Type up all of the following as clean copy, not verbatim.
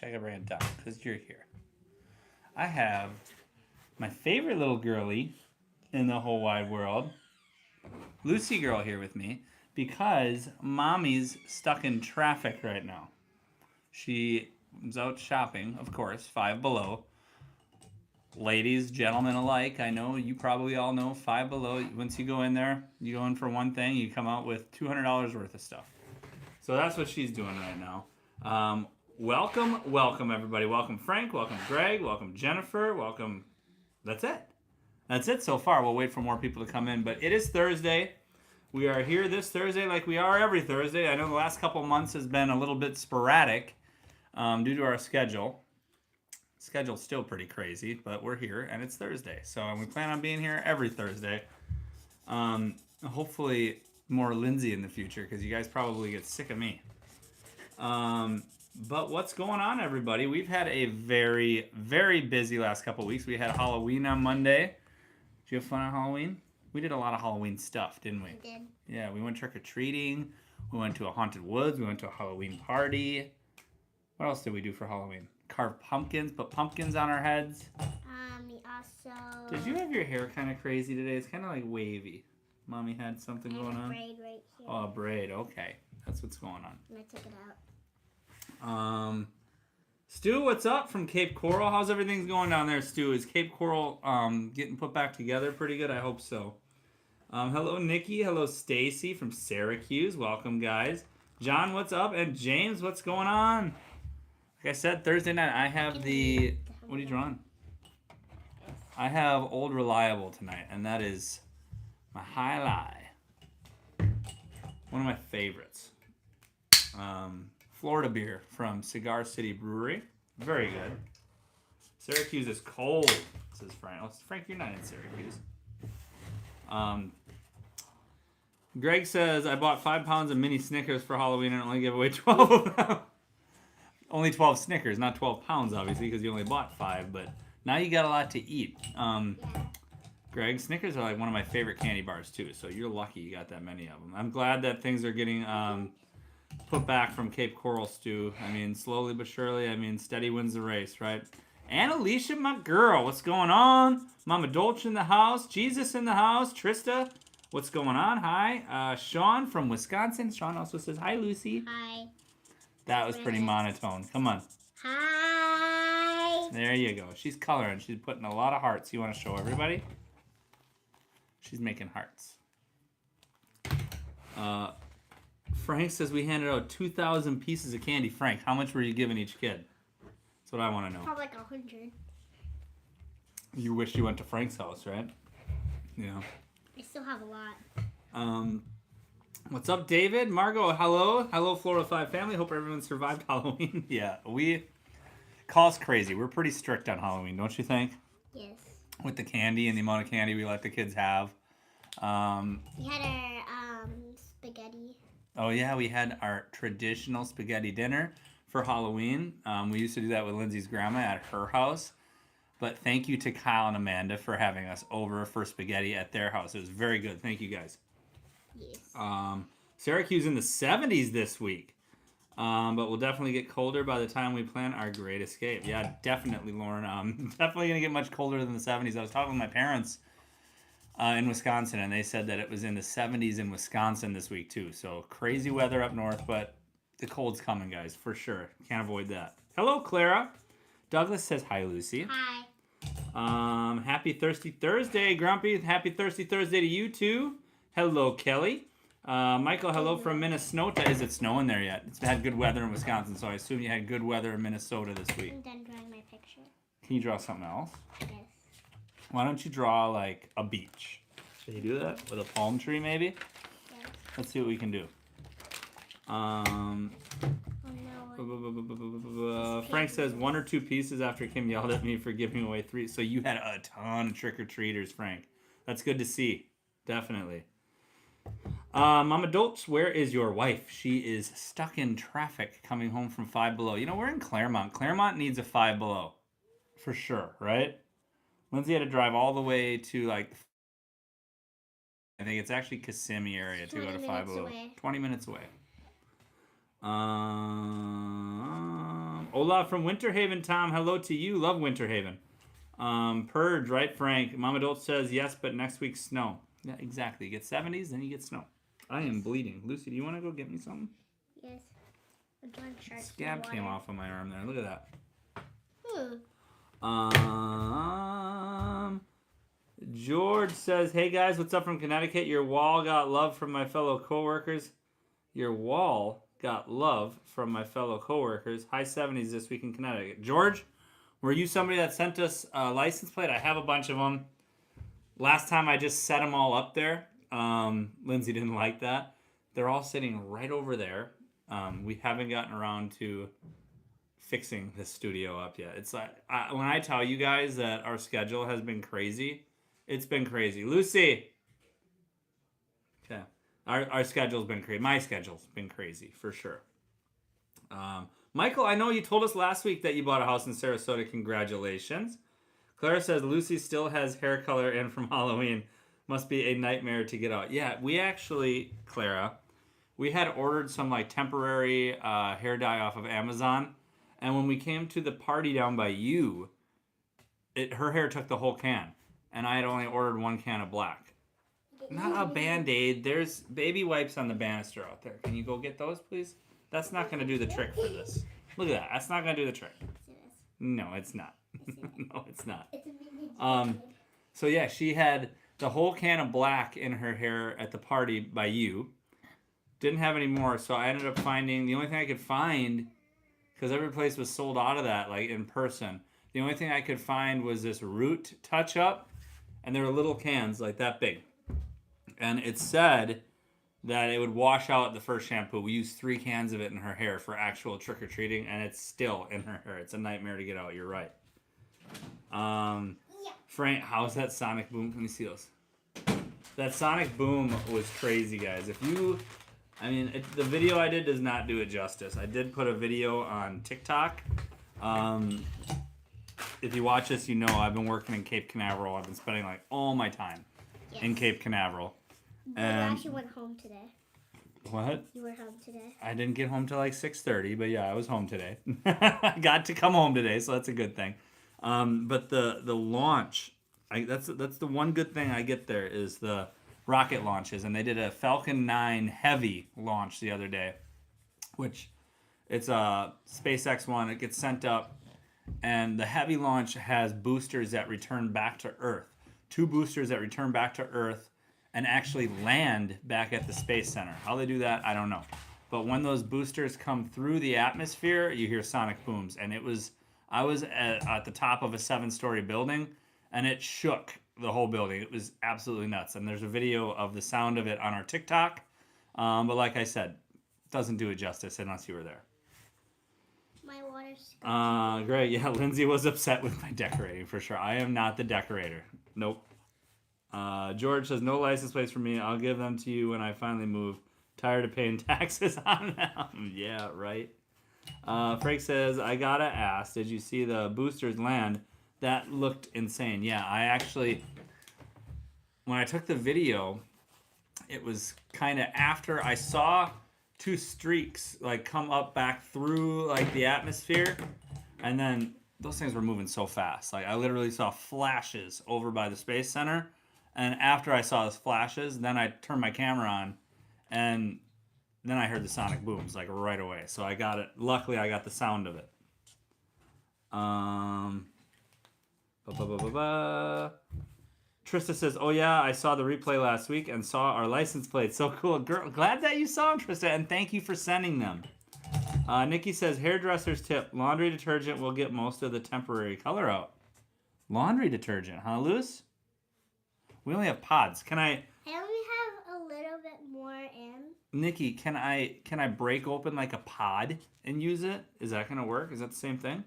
I gotta bring it down because you're here. I have my favorite little girlie in the whole wide world, Lucy Girl, here with me because mommy's stuck in traffic right now. She was out shopping, of course, Five Below. Ladies, gentlemen alike, I know you probably all know Five Below. Once you go in there, you go in for one thing, you come out with $200 worth of stuff. So that's what she's doing right now. Welcome everybody. Welcome Frank, welcome Greg, welcome Jennifer, welcome. That's it. That's it so far. We'll wait for more people to come in, but it is Thursday. We are here this Thursday like we are every Thursday. I know the last couple months has been a little bit sporadic due to our schedule. Schedule's still pretty crazy, but we're here and it's Thursday. So we plan on being here every Thursday. Hopefully more Lindsay in the future because you guys probably get sick of me. But what's going on, everybody? We've had a very, very busy last couple weeks. We had Halloween on Monday. Did you have fun on Halloween? We did a lot of Halloween stuff, didn't we? We did. Yeah, we went trick-or-treating. We went to a haunted woods. We went to a Halloween party. What else did we do for Halloween? Carve pumpkins, put pumpkins on our heads. We also... Did you have your hair kind of crazy today? It's kind of like wavy. Mommy had something going on? braid right here. Oh, a braid. Okay. That's what's going on. And I took it out. Stu, what's up from Cape Coral? How's everything going down there, Stu? Is Cape Coral getting put back together pretty good? I hope so. Hello, Nikki. Hello, Stacy from Syracuse. Welcome, guys. John, what's up? And James, what's going on? Like I said, Thursday night, I have the... What are you drawing? I have Old Reliable tonight, and that is my highlight. One of my favorites. Florida beer from Cigar City Brewery. Very good. Syracuse is cold, says Frank. Oh, Frank, you're not in Syracuse. Greg says, I bought 5 pounds of mini Snickers for Halloween and only gave away 12 of them. Only 12 Snickers, not 12 pounds, obviously, because you only bought 5. But now you got a lot to eat. Greg, Snickers are like one of my favorite candy bars, too. So you're lucky you got that many of them. I'm glad that things are getting... put back from Cape Coral, Stu. I mean, slowly but surely. I mean, steady wins the race, right? And Alicia, my girl, what's going on? Mama Dolce in the house. Jesus in the house. Trista, what's going on? Hi. Sean from Wisconsin. Sean also says, hi, Lucy. Hi. That was pretty monotone. Come on. Hi. There you go. She's coloring. She's putting a lot of hearts. You want to show everybody? She's making hearts. Frank says we handed out 2,000 pieces of candy. Frank, how much were you giving each kid? That's what I want to know. Probably like 100. You wish you went to Frank's house, right? Yeah. I still have a lot. What's up, David? Margot, hello. Hello, Florida 5 family. Hope everyone survived Halloween. Yeah, call us crazy. We're pretty strict on Halloween, don't you think? Yes. With the candy and the amount of candy we let the kids have. We had our spaghetti. Oh, yeah, we had our traditional spaghetti dinner for Halloween. We used to do that with Lindsay's grandma at her house. But thank you to Kyle and Amanda for having us over for spaghetti at their house. It was very good. Thank you, guys. Yes. Syracuse in the 70s this week. But we'll definitely get colder by the time we plan our Great Escape. Yeah, definitely, Lauren. Definitely going to get much colder than the 70s. I was talking with my parents in Wisconsin, and they said that it was in the 70s in Wisconsin this week, too. So crazy weather up north, but the cold's coming, guys, for sure. Can't avoid that. Hello, Clara. Douglas says, hi, Lucy. Hi. Happy Thirsty Thursday, Grumpy. Happy Thirsty Thursday to you, too. Hello, Kelly. Michael, hello from Minnesota. Is it snowing there yet? It's had good weather in Wisconsin, so I assume you had good weather in Minnesota this week. I'm done drawing my picture. Can you draw something else? Yes. Why don't you draw, like, a beach? Can you do that? With a palm tree, maybe? Yes. Let's see what we can do. Oh, no. Frank says 1 or 2 pieces after Kim yelled at me for giving away 3. So you had a ton of trick-or-treaters, Frank. That's good to see. Definitely. Mama Dolce, where is your wife? She is stuck in traffic coming home from Five Below. You know, we're in Clermont. Clermont needs a Five Below. For sure, right? Lindsay had to drive all the way to, like, I think it's actually Kissimmee area to go to Five Below. 20 minutes away. Oh, Olaf from Winter Haven, Tom. Hello to you. Love Winter Haven. Purge, right, Frank? Mom Adult says yes, but next week snow. Yeah, exactly. You get 70s, then you get snow. I am bleeding. Lucy, do you want to go get me something? Yes. Scab came off on my arm there. Look at that. George says, hey guys, what's up from Connecticut? Your wall got love from my fellow coworkers. Your wall got love from my fellow coworkers. High 70s this week in Connecticut. George, were you somebody that sent us a license plate? I have a bunch of them. Last time I just set them all up there. Lindsay didn't like that. They're all sitting right over there. We haven't gotten around to fixing this studio up yet. It's like, when I tell you guys that our schedule has been crazy, it's been crazy. Lucy! Okay. Our schedule's been crazy. My schedule's been crazy, for sure. Michael, I know you told us last week that you bought a house in Sarasota. Congratulations. Clara says Lucy still has hair color in from Halloween. Must be a nightmare to get out. Yeah, we actually, Clara, we had ordered some like temporary hair dye off of Amazon. And when we came to the party down by you, her hair took the whole can. And I had only ordered 1 can of black. Not a Band-Aid. There's baby wipes on the banister out there. Can you go get those, please? That's not going to do the trick for this. Look at that. That's not going to do the trick. No, it's not. No, it's not. So yeah, she had the whole can of black in her hair at the party by you. Didn't have any more, so I ended up finding, the only thing I could find, because every place was sold out of that, like in person, the only thing I could find was this Root touch-up, and they were little cans, like that big. And it said that it would wash out the first shampoo. We used 3 cans of it in her hair for actual trick-or-treating, and it's still in her hair. It's a nightmare to get out, you're right. Frank, how's that sonic boom? Let me see those. That sonic boom was crazy, guys. If you... I mean, the video I did does not do it justice. I did put a video on TikTok. If you watch this, you know I've been working in Cape Canaveral. I've been spending like all my time in Cape Canaveral. But you actually went home today. What? You were home today. I didn't get home till like 6:30, but yeah, I was home today. I got to come home today, so that's a good thing. But the launch, that's the one good thing I get there is the rocket launches, and they did a Falcon 9 Heavy launch the other day, which it's a SpaceX one. It gets sent up, and the Heavy launch has boosters that return back to Earth. 2 boosters that return back to Earth and actually land back at the Space Center. How they do that, I don't know. But when those boosters come through the atmosphere, you hear sonic booms. And I was at the top of a 7-story building, and it shook the whole building. It was absolutely nuts. And there's a video of the sound of it on our TikTok. But like I said, it doesn't do it justice unless you were there. My water's great. Yeah, Lindsay was upset with my decorating for sure. I am not the decorator. Nope. George says, no license plates for me. I'll give them to you when I finally move. Tired of paying taxes on them. Yeah, right. Frank says, I gotta ask, did you see the boosters land? That looked insane. Yeah, I actually, when I took the video, it was kind of after I saw 2 streaks like come up back through like the atmosphere, and then those things were moving so fast. Like I literally saw flashes over by the Space Center, and after I saw those flashes, then I turned my camera on, and then I heard the sonic booms like right away. So I got it. Luckily, I got the sound of it. Trista says, oh yeah, I saw the replay last week and saw our license plates. So cool. Girl, glad that you saw them, Trista, and thank you for sending them. Nikki says, hairdresser's tip, laundry detergent will get most of the temporary color out. Laundry detergent, huh, Luz? We only have pods. I only have a little bit more in. Nikki, can I break open like a pod and use it? Is that going to work? Is that the same thing?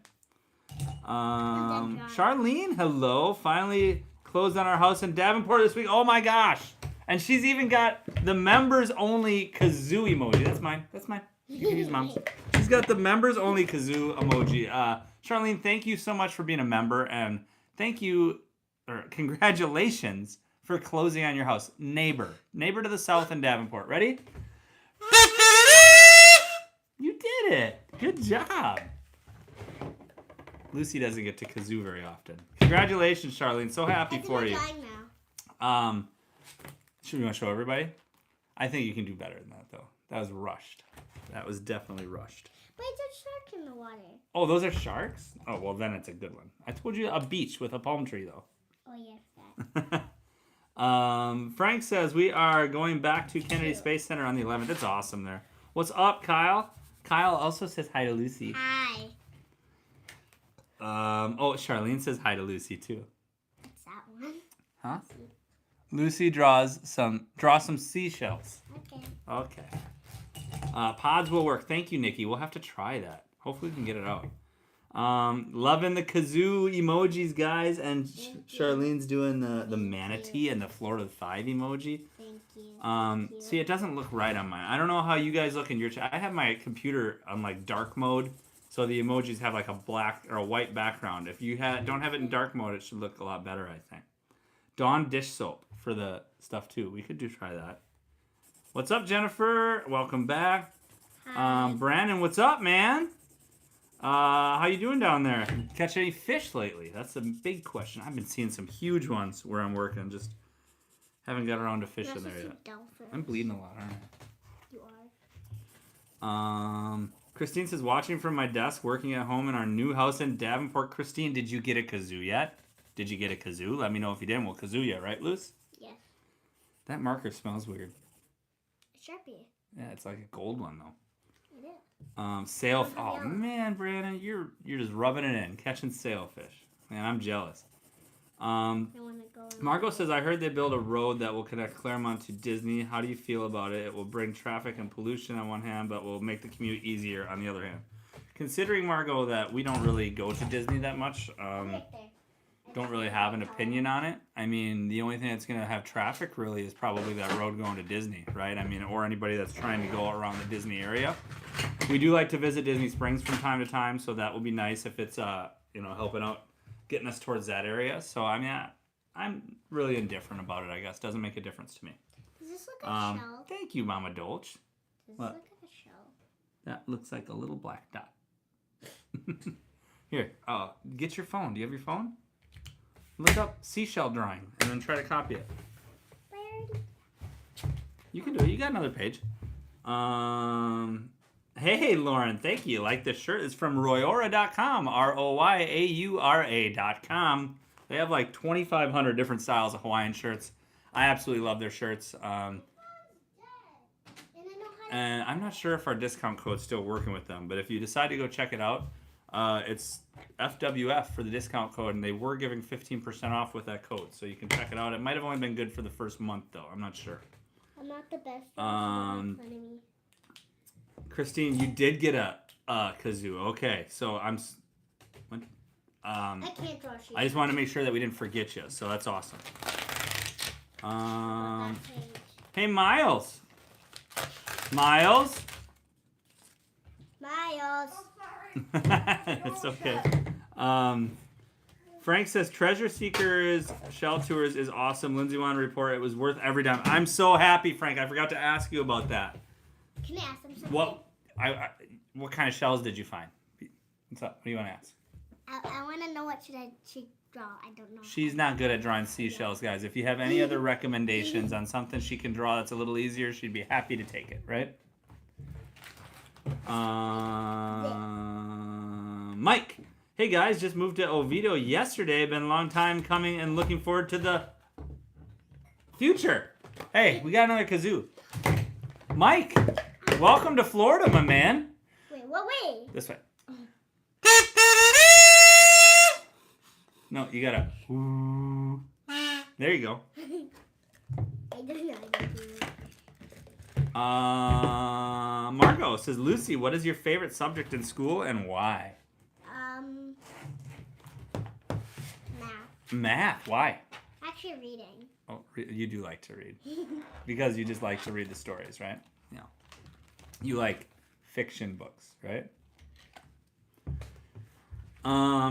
Charlene, hello. Finally closed on our house in Davenport this week. Oh my gosh. And she's even got the members only kazoo emoji. That's mine. That's mine. You can use mom's. She's got the members only kazoo emoji. Charlene, thank you so much for being a member, and congratulations for closing on your house. Neighbor to the south in Davenport. Ready? You did it. Good job. Lucy doesn't get to kazoo very often. Congratulations, Charlene. So happy for you. Now. Should we want to show everybody? I think you can do better than that, though. That was rushed. That was definitely rushed. But it's a shark in the water. Oh, those are sharks? Oh, well, then it's a good one. I told you a beach with a palm tree, though. Oh, yes, that. Frank says we are going back to Kennedy Space Center on the 11th. It's awesome there. What's up, Kyle? Kyle also says hi to Lucy. Hi. Oh, Charlene says hi to Lucy, too. What's that one? Huh? Lucy draw some seashells. Okay. Okay. Pods will work. Thank you, Nikki. We'll have to try that. Hopefully we can get it out. Loving the kazoo emojis, guys. And Charlene's doing the manatee and the Florida 5 emoji. Thank you. See, it doesn't look right on mine. I don't know how you guys look in your chat. I have my computer on like dark mode, so the emojis have like a black or a white background. If you don't have it in dark mode, it should look a lot better, I think. Dawn dish soap for the stuff too. We could try that. What's up, Jennifer? Welcome back. Hi. Brandon, what's up, man? How you doing down there? Catch any fish lately? That's a big question. I've been seeing some huge ones where I'm working. Just haven't got around to fishing there yet. I'm bleeding a lot, aren't I? You are. Christine says, watching from my desk, working at home in our new house in Davenport. Christine, did you get a kazoo yet? Did you get a kazoo? Let me know if you didn't. We'll kazoo you, right, Luce? Yes. That marker smells weird. Sharpie. Yeah, it's like a gold one, though. It is. Oh, man, Brandon, you're just rubbing it in, catching sailfish. Man, I'm jealous. I want to go. Margot says, I heard they build a road that will connect Clermont to Disney. How do you feel about it? It will bring traffic and pollution on one hand, but will make the commute easier on the other hand. Considering, Margot, that we don't really go to Disney that much, Right there. don't really have an opinion on it. I mean, the only thing that's going to have traffic really is probably that road going to Disney, right? I mean, or anybody that's trying to go around the Disney area. We do like to visit Disney Springs from time to time, so that would be nice if it's, helping out, getting us towards that area. So, I mean, I'm really indifferent about it, I guess. Doesn't make a difference to me. Does this look like a shell? Thank you, Mama Dolce. Does What? this look like a shell? That looks like a little black dot. Here, get your phone. Do you have your phone? Look up seashell drawing and then try to copy it. You can do it. You got another page. Hey, Lauren. Thank you. Like this shirt. It's from royaura.com. ROYAURA.com. They have like 2,500 different styles of Hawaiian shirts. I absolutely love their shirts. And I'm not sure if our discount code's still working with them, but if you decide to go check it out, it's FWF for the discount code, and they were giving 15% off with that code, so you can check it out. It might have only been good for the first month, though. I'm not sure. I'm not the best. Fun of me. Christine, you did get a kazoo. Okay, so I can't draw sheets. I just wanted to make sure that we didn't forget you, so that's awesome. Hey, Miles. Miles. It's okay. Frank says Treasure Seekers Shell Tours is awesome. Lindsay wanted to report it was worth every dime. I'm so happy, Frank. I forgot to ask you about that. Can I ask them something? What kind of shells did you find? What's up? What do you want to ask? I want to know what should draw. I don't know. She's not good at drawing seashells, guys. If you have any other recommendations on something she can draw that's a little easier, she'd be happy to take it, right? Mike. Hey guys, just moved to Oviedo yesterday. Been a long time coming and looking forward to the future. Hey, we got another kazoo. Mike, welcome to Florida, my man. Wait, what way? This way. No, you gotta. There you go. I don't know. Margot says, Lucy, what is your favorite subject in school and why? Math. Math. Why? Actually, reading. Oh, you do like to read. Because you just like to read the stories, right? Yeah. You like fiction books, right?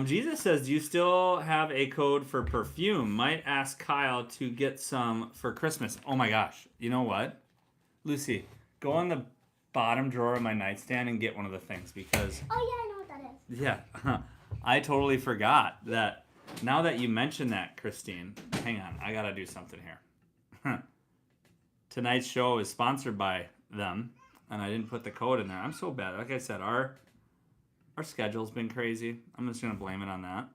Jesus says, do you still have a code for perfume? Might ask Kyle to get some for Christmas. Oh my gosh. You know what? Lucy, go on the bottom drawer of my nightstand and get one of the things because... Oh, yeah, I know what that is. Yeah. I totally forgot that. Now that you mentioned that, Christine, hang on. I got to do something here. Tonight's show is sponsored by them, and I didn't put the code in there. I'm so bad. Like I said, our schedule's been crazy. I'm just going to blame it on that.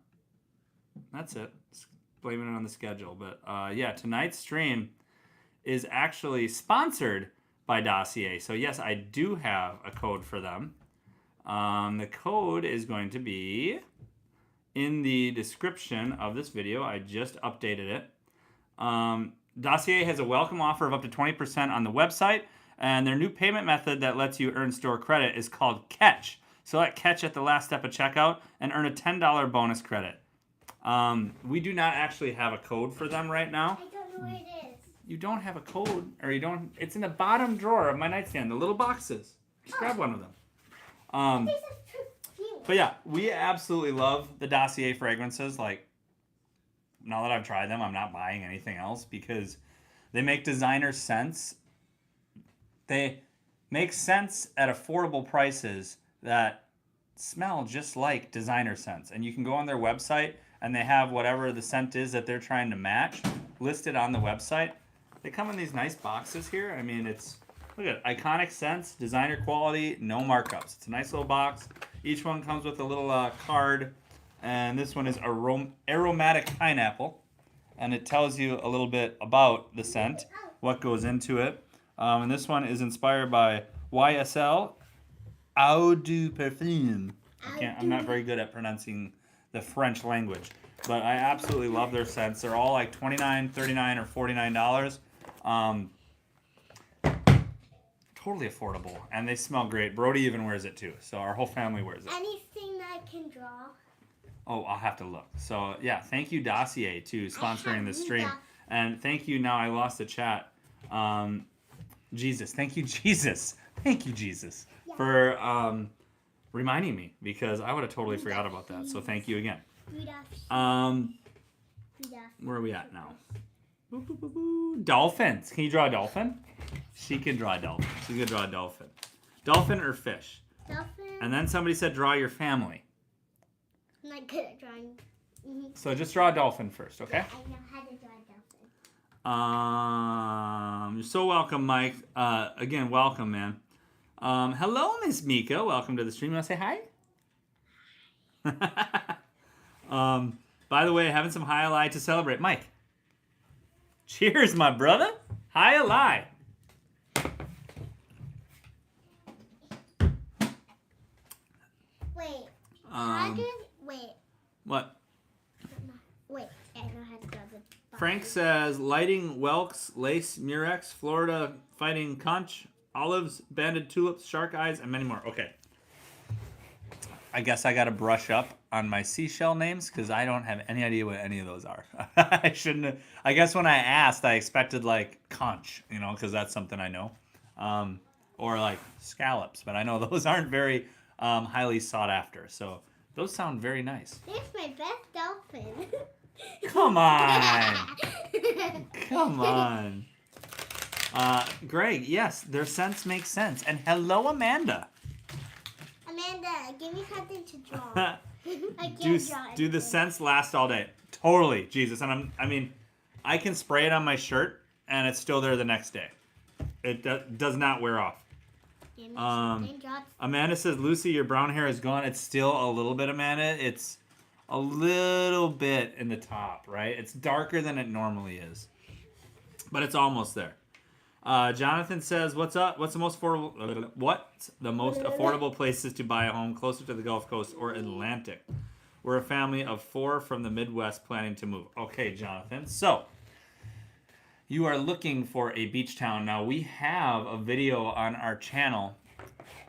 That's it. Just blaming it on the schedule. But yeah, tonight's stream is actually sponsored by Dossier. So yes, I do have a code for them. The code is going to be in the description of this video. I just updated it. Dossier has a welcome offer of up to 20% on the website, and their new payment method that lets you earn store credit is called Catch. Select Catch at the last step of checkout and earn a $10 bonus credit. We do not actually have a code for them right now. I don't know where it is. You don't have a code, or you don't. It's in the bottom drawer of my nightstand, the little boxes. Just grab one of them. But yeah, we absolutely love the Dossier fragrances. Like, now that I've tried them, I'm not buying anything else because they make designer sense. They make sense at affordable prices that smell just like designer scents. And you can go on their website and they have whatever the scent is that they're trying to match listed on the website. They come in these nice boxes here. I mean, it's, look at it, iconic scents, designer quality, no markups. It's a nice little box. Each one comes with a little card, and this one is aromatic pineapple, and it tells you a little bit about the scent, what goes into it. And this one is inspired by YSL Eau de Parfum. I'm not very good at pronouncing the French language, but I absolutely love their scents. They're all like $29, $39, or $49. Totally affordable, and they smell great. Brody even wears it too, so our whole family wears it. Anything that I can draw. Oh, I'll have to look. So yeah, thank you Dossier to sponsoring this stream, and thank you. Now I lost the chat. Jesus, thank you Jesus, for reminding me because I would have totally forgot about that. So thank you again. Where are we at now? Dolphins. Can you draw a dolphin? She can draw a dolphin. She's gonna draw a dolphin. Dolphin or fish? Dolphin. And then somebody said draw your family. I'm not good at drawing. Mm-hmm. So just draw a dolphin first, okay? Yeah, I know how to draw a dolphin. You're so welcome, Mike. Again, welcome, man. Hello, Miss Mika. Welcome to the stream. You want to say hi? By the way, having some high alive to celebrate. Mike. Cheers, my brother. High alive. Wait. Wait. What? Wait. I know how to draw the. Frank says lighting whelks, lace, murex, Florida fighting conch, olives, banded tulips, shark eyes, and many more. Okay. I guess I got to brush up on my seashell names because I don't have any idea what any of those are. I shouldn't have. I guess when I asked, I expected like conch, you know, because that's something I know. Or like scallops, but I know those aren't very highly sought after. So those sound very nice. There's my best dolphin. Come on. Come on. Greg, yes, their scents make sense. And hello, Amanda. Amanda, give me something to draw. I can't draw Do the scents last all day? Totally, Jesus. And I can spray it on my shirt, and it's still there the next day. It does not wear off. Amanda says, Lucy, your brown hair is gone. It's still a little bit, Amanda. It's a little bit in the top, right? It's darker than it normally is. But it's almost there. Jonathan says, what's up? What's the most affordable places to buy a home closer to the Gulf Coast or Atlantic? We're a family of 4 from the Midwest planning to move. Okay, Jonathan. So, you are looking for a beach town. Now, we have a video on our channel.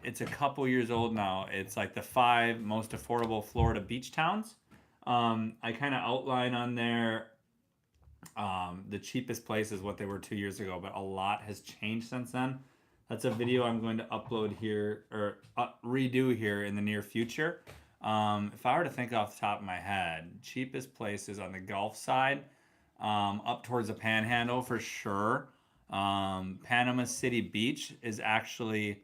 It's a couple years old now. It's like the 5 most affordable Florida beach towns. I kind of outline on there the cheapest places, what they were 2 years ago, but a lot has changed since then. That's a video I'm going to upload here, or redo here in the near future. If I were to think off the top of my head, cheapest places on the Gulf side, up towards the Panhandle for sure. Panama City Beach is actually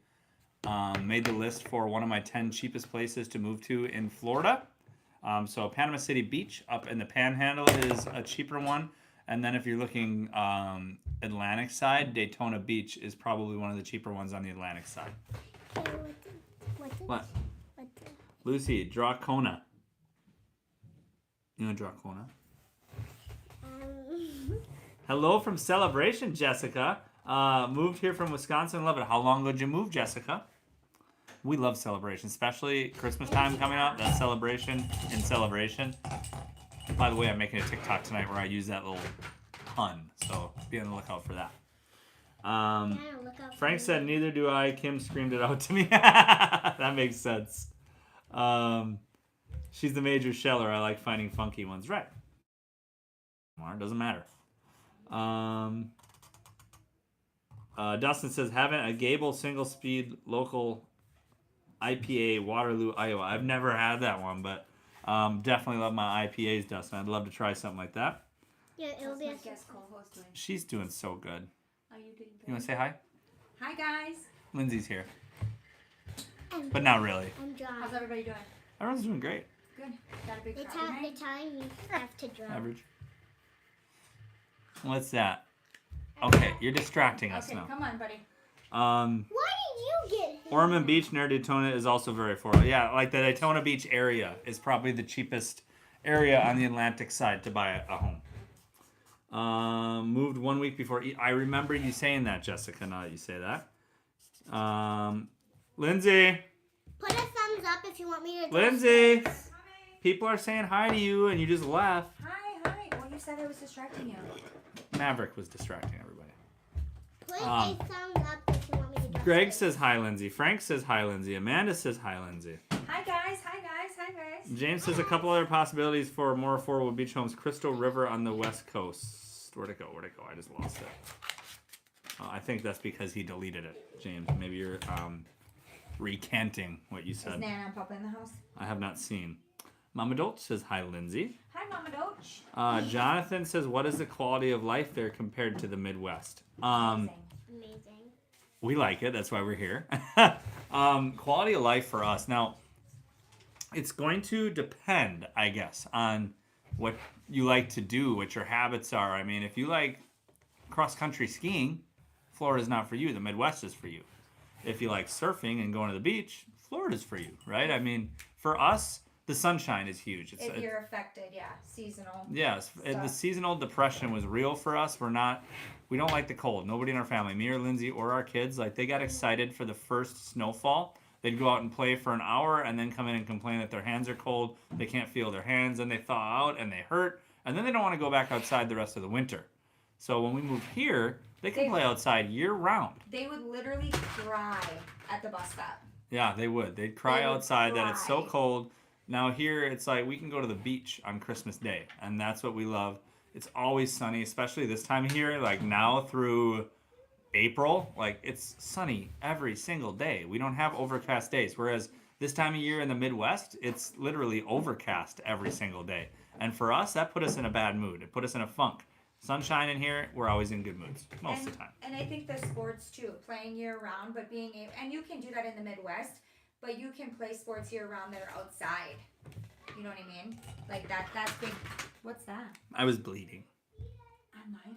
made the list for one of my 10 cheapest places to move to in Florida. So Panama City Beach up in the Panhandle is a cheaper one. And then if you're looking Atlantic side, Daytona Beach is probably one of the cheaper ones on the Atlantic side. What? Lucy, draw Kona. You want to draw Kona? Hello from Celebration, Jessica. Moved here from Wisconsin. Love it. How long ago did you move, Jessica? We love Celebration, especially Christmas time coming up. That Celebration in Celebration. By the way, I'm making a TikTok tonight where I use that little pun, so be on the lookout for that. Frank said, neither do I. Kim screamed it out to me. That makes sense. She's the major sheller. I like finding funky ones. Right. It doesn't matter. Dustin says, having a Gable single-speed local IPA, Waterloo, Iowa. I've never had that one, but definitely love my IPAs, Dustin. I'd love to try something like that. Yeah, it'll be a guest co-host doing. She's doing so good. Are you doing good? You want to say hi? Hi, guys. Lindsay's here. But not really. I'm dry. How's everybody doing? Everyone's doing great. Good. Got a big They're crowd tonight? telling me I have to dry. Average. What's that? Okay, you're distracting us Okay, now. come on, buddy. Why did you get here? Ormond Beach near Daytona is also very affordable. Yeah, like the Daytona Beach area is probably the cheapest area on the Atlantic side to buy a home. Moved 1 week before. I remember you saying that, Jessica, now that you say that. Lindsay. Put a thumbs up if you want me to do Lindsay. this. People are saying hi to you and you just left. Hi. Well, you said I was distracting you. Maverick was distracting everybody. Put a thumbs up if you want me to do Greg this. says hi, Lindsay. Frank says hi, Lindsay. Amanda says hi, Lindsay. Hi, guys. James says a couple other possibilities for more affordable beach homes. Crystal River on the west coast. Where'd it go? I just lost it. I think that's because he deleted it, James. Maybe you're recanting what you Is said. Nana and Papa in the house? I have not seen. Mama Dolce says hi, Lindsay. Hi, Mama Doach. Jonathan says, what is the quality of life there compared to the Midwest? Amazing. Amazing. We like it. That's why we're here. Quality of life for us. Now, it's going to depend, I guess, on what you like to do, what your habits are. I mean, if you like cross-country skiing, Florida's not for you. The Midwest is for you. If you like surfing and going to the beach, Florida's for you, right? I mean, for us, the sunshine is huge. If you're affected, seasonal. Yes, the seasonal depression was real for us. We don't like the cold. Nobody in our family, me or Lindsay or our kids, like they got excited for the first snowfall. They'd go out and play for an hour and then come in and complain that their hands are cold. They can't feel their hands and they thaw out and they hurt. And then they don't want to go back outside the rest of the winter. So when we moved here, they can play outside year round. They would literally cry at the bus stop. Yeah, they would. They'd cry outside that it's so cold. Now here, it's like we can go to the beach on Christmas Day, and that's what we love. It's always sunny, especially this time of year, like now through April. Like, it's sunny every single day. We don't have overcast days, whereas this time of year in the Midwest, it's literally overcast every single day. And for us, that put us in a bad mood. It put us in a funk. Sunshine in here, we're always in good moods most of the time. And I think the sports too, playing year round, but being able, and you can do that in the Midwest, but you can play sports year round that are outside. You know what I mean? Like that's big. What's that? I was bleeding. On mine?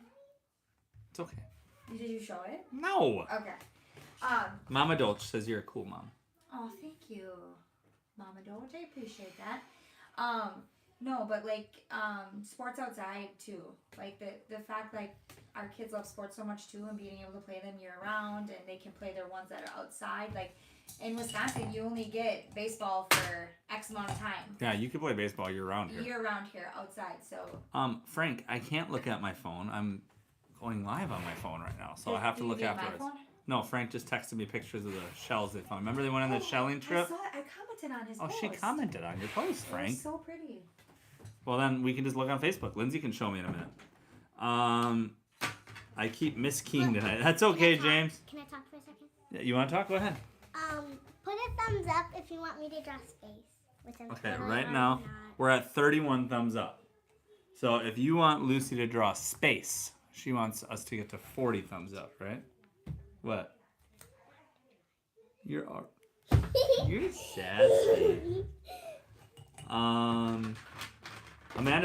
It's okay. Did you show it? No. Okay. Mama Dolce says you're a cool mom. Oh, thank you, Mama Doge. I appreciate that. No, but like sports outside too. Like the fact like our kids love sports so much too, and being able to play them year round, and they can play their ones that are outside. Like in Wisconsin, you only get baseball for X amount of time. Yeah, you can play baseball year round here. Year round here outside. So. Frank, I can't look at my phone. I'm going live on my phone right now, so I have to look afterwards. No, Frank just texted me pictures of the shells they found. Remember they went on the shelling trip? I commented on his post. She commented on your post, Frank. It was so pretty. Well, then we can just look on Facebook. Lindsay can show me in a minute. I keep miskeying tonight. That's okay, James. Can I talk for a second? Yeah, you want to talk? Go ahead. Put a thumbs up if you want me to draw space. Which I'm Okay, totally right now we're at 31 thumbs up. So if you want Lucy to draw space, she wants us to get to 40 thumbs up, right? What? You're sassy. Amanda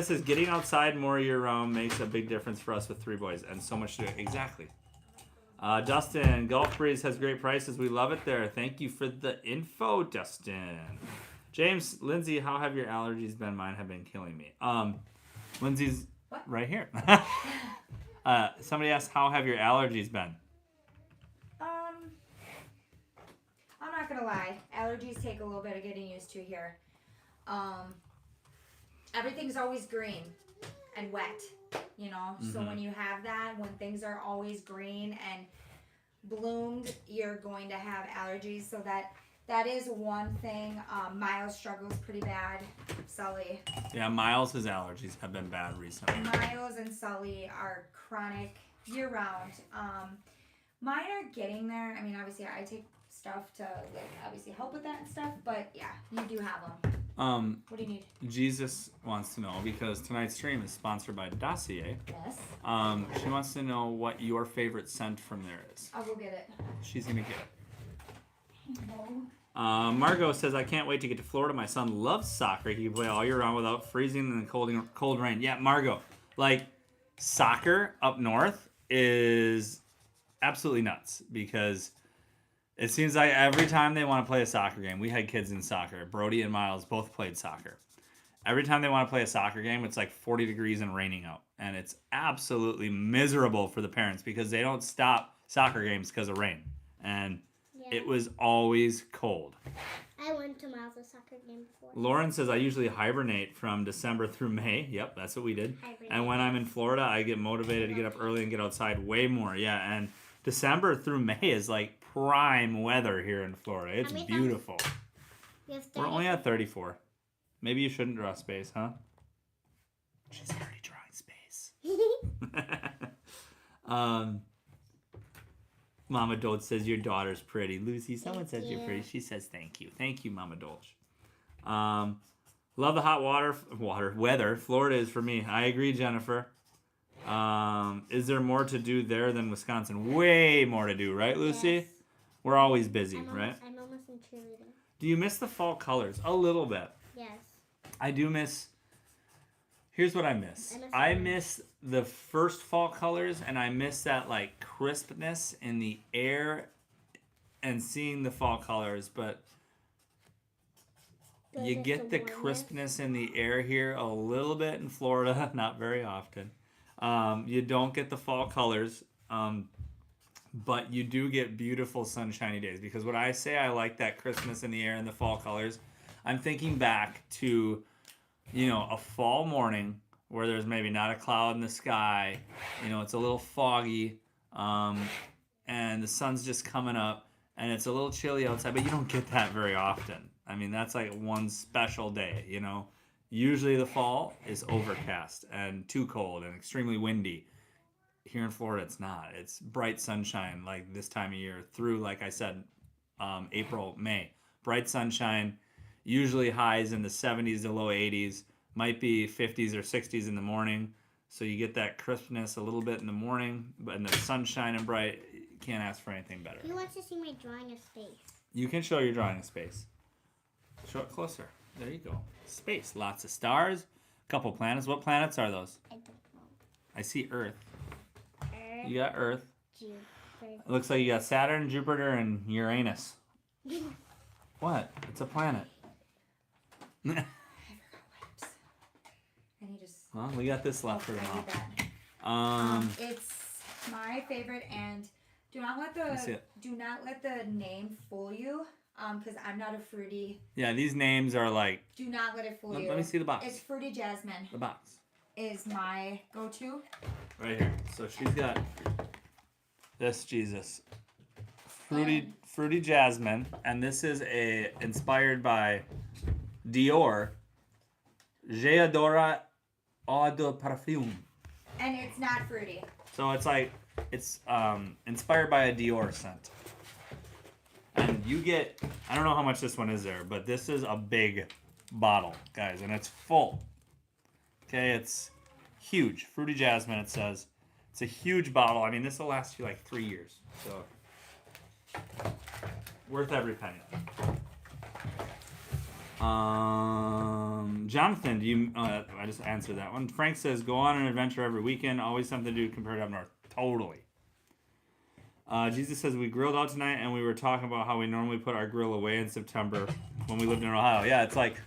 says getting outside more year-round makes a big difference for us with 3 boys and so much to do. Exactly. Dustin, Gulf Breeze has great prices. We love it there. Thank you for the info, Dustin. James, Lindsay, how have your allergies been? Mine have been killing me. Lindsay's What? right here. Somebody asked, how have your allergies been? I'm not gonna lie. Allergies take a little bit of getting used to here. Everything's always green and wet, you know? So when you have that, when things are always green and bloomed, you're going to have allergies. So that is one thing. Miles struggles pretty bad. Sully. Yeah, Miles' allergies have been bad recently. Miles and Sully are chronic year-round. Mine are getting there. I mean, obviously, I take stuff to, like, obviously help with that and stuff. But, yeah, you do have them. What do you need? Jesus wants to know, because tonight's stream is sponsored by Dossier. Yes. She wants to know what your favorite scent from there is. I'll go get it. She's going to get it. No. Margot says, I can't wait to get to Florida. My son loves soccer. He can play all year round without freezing in the cold rain. Yeah, Margot, like, soccer up north is absolutely nuts because it seems like every time they want to play a soccer game, we had kids in soccer. Brody and Miles both played soccer. Every time they want to play a soccer game, it's like 40 degrees and raining out. And it's absolutely miserable for the parents because they don't stop soccer games because of rain. And it was always cold. I went to Miles' soccer game before. Lauren says, I usually hibernate from December through May. Yep, that's what we did. And when I'm in Florida, I get motivated to get up early and get outside way more. Yeah, and December through May is like prime weather here in Florida. It's beautiful. We're only at 34. Maybe you shouldn't draw space, huh? She's already drawing space. Mama Dolce says your daughter's pretty. Lucy, someone says you're pretty. She says thank you. Thank you, Mama Dolce. Love the hot weather. Florida is for me. I agree, Jennifer. Is there more to do there than Wisconsin? Way more to do, right, Lucy? Yes. We're always busy, right? I'm almost in cheerleading. Do you miss the fall colors? A little bit. Yes. I do miss. Here's what I miss. I miss the first fall colors, and I miss that like crispness in the air and seeing the fall colors, but you get the crispness in the air here a little bit in Florida, not very often. You don't get the fall colors, but you do get beautiful sunshiny days, because when I say I like that crispness in the air and the fall colors, I'm thinking back to, a fall morning where there's maybe not a cloud in the sky, it's a little foggy, and the sun's just coming up, and it's a little chilly outside, but you don't get that very often. I mean, that's like one special day, Usually the fall is overcast and too cold and extremely windy. Here in Florida, it's not. It's bright sunshine like this time of year through, like I said, April, May. Bright sunshine, usually highs in the 70s to low 80s, might be 50s or 60s in the morning. So you get that crispness a little bit in the morning, but in the sunshine and bright, you can't ask for anything better. Who wants to see my drawing of space? You can show your drawing of space. Show it closer. There you go. Space. Lots of stars. A couple planets. What planets are those? I don't know. I see Earth. Earth. You got Earth. Jupiter. It looks like you got Saturn, Jupiter, and Uranus. What? It's a planet. I forgot wipes. I need to. Well, we got this left for I tomorrow. need that. It's my favorite, and do not let the name fool you. Because I'm not a fruity. Yeah, these names are like. Do not let it fool you. Let me see the box. It's Fruity Jasmine. The box. Is my go-to. Right here. So she's got this Jesus. Fruity Jasmine, and this is inspired by Dior. J'adore eau de parfum. And it's not fruity. So it's inspired by a Dior scent. And you get, I don't know how much this one is there, but this is a big bottle, guys, and it's full. Okay, it's huge. Fruity Jasmine, it says. It's a huge bottle. I mean, this will last you like 3 years. So, worth every penny. Jonathan, do you? I just answered that one. Frank says, "Go on an adventure every weekend. Always something to do compared to up north." Totally. Jesus says, "We grilled out tonight, and we were talking about how we normally put our grill away in September when we lived in Ohio." Yeah, it's like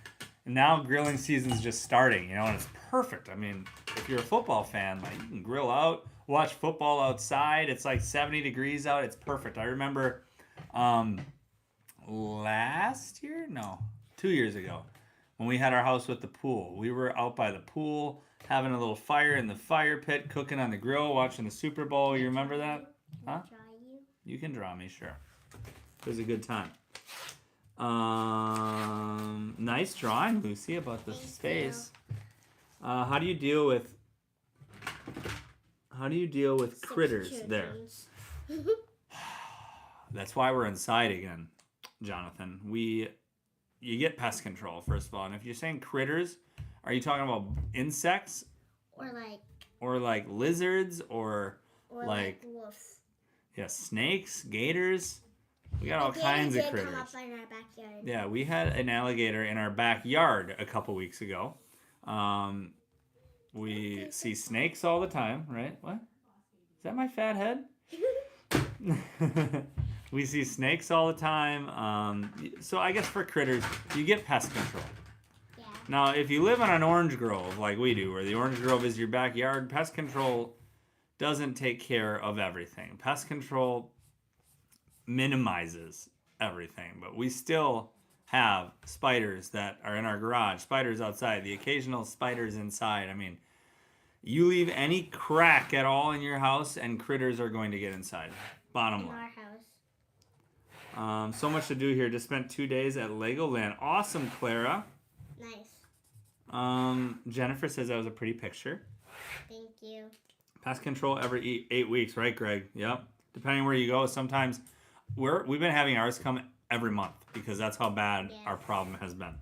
now grilling season's just starting, and it's perfect. I mean, if you're a football fan, like you can grill out, watch football outside. It's like 70 degrees out. It's perfect. I remember last year? No, 2 years ago. When we had our house with the pool, we were out by the pool having a little fire in the fire pit, cooking on the grill, watching the Super Bowl. You remember that? Huh? You can draw me, sure. It was a good time. Nice drawing, Lucy, about the space. How do you deal with critters there? That's why we're inside again, Jonathan. You get pest control, first of all. And if you're saying critters, are you talking about insects? Or like lizards or like wolves. Yeah, snakes, gators. We got all kinds of critters. Come up in our backyard. Yeah, we had an alligator in our backyard a couple weeks ago. We see snakes all the time, right? What? Is that my fat head? We see snakes all the time. So I guess for critters, you get pest control. Yeah. Now, if you live on an orange grove like we do, where the orange grove is your backyard, pest control doesn't take care of everything. Pest control minimizes everything, but we still have spiders that are in our garage, spiders outside, the occasional spiders inside. I mean, you leave any crack at all in your house and critters are going to get inside. Bottom line. In our house. So much to do here. Just spent 2 days at Legoland. Awesome, Clara. Nice. Jennifer says that was a pretty picture. Thank you. Pest control every 8 weeks, right, Greg? Yep. Depending where you go, sometimes we've been having ours come every month because that's how bad our problem has been.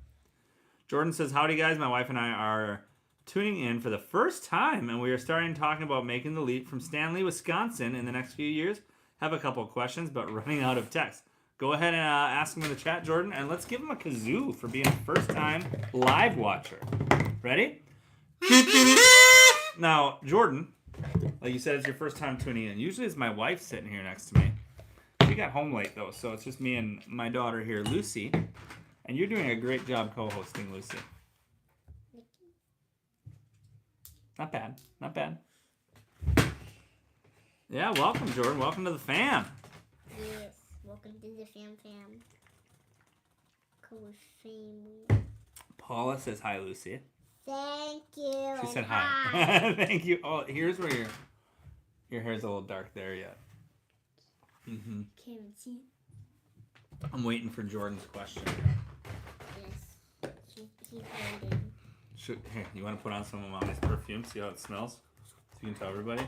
Jordan says, "Howdy, guys. My wife and I are tuning in for the first time, and we are starting talking about making the leap from Stanley, Wisconsin in the next few years. Have a couple of questions, but running out of text." Go ahead and ask him in the chat, Jordan, and let's give him a kazoo for being a first-time live watcher. Ready? Now, Jordan, like you said, it's your first time tuning in. Usually it's my wife sitting here next to me. She got home late, though, so it's just me and my daughter here, Lucy. And you're doing a great job co-hosting, Lucy. Not bad. Not bad. Yeah, welcome, Jordan. Welcome to the fam. Yes. Welcome to the fam. Cool family. Paula says hi, Lucy. Thank you. She said hi. Thank you. Oh, here's where your hair's a little dark there yet. Mm-hmm. Can't see. I'm waiting for Jordan's question. Yes. He's waiting. Here, you want to put on some of Mommy's perfume? See how it smells? So you can tell everybody?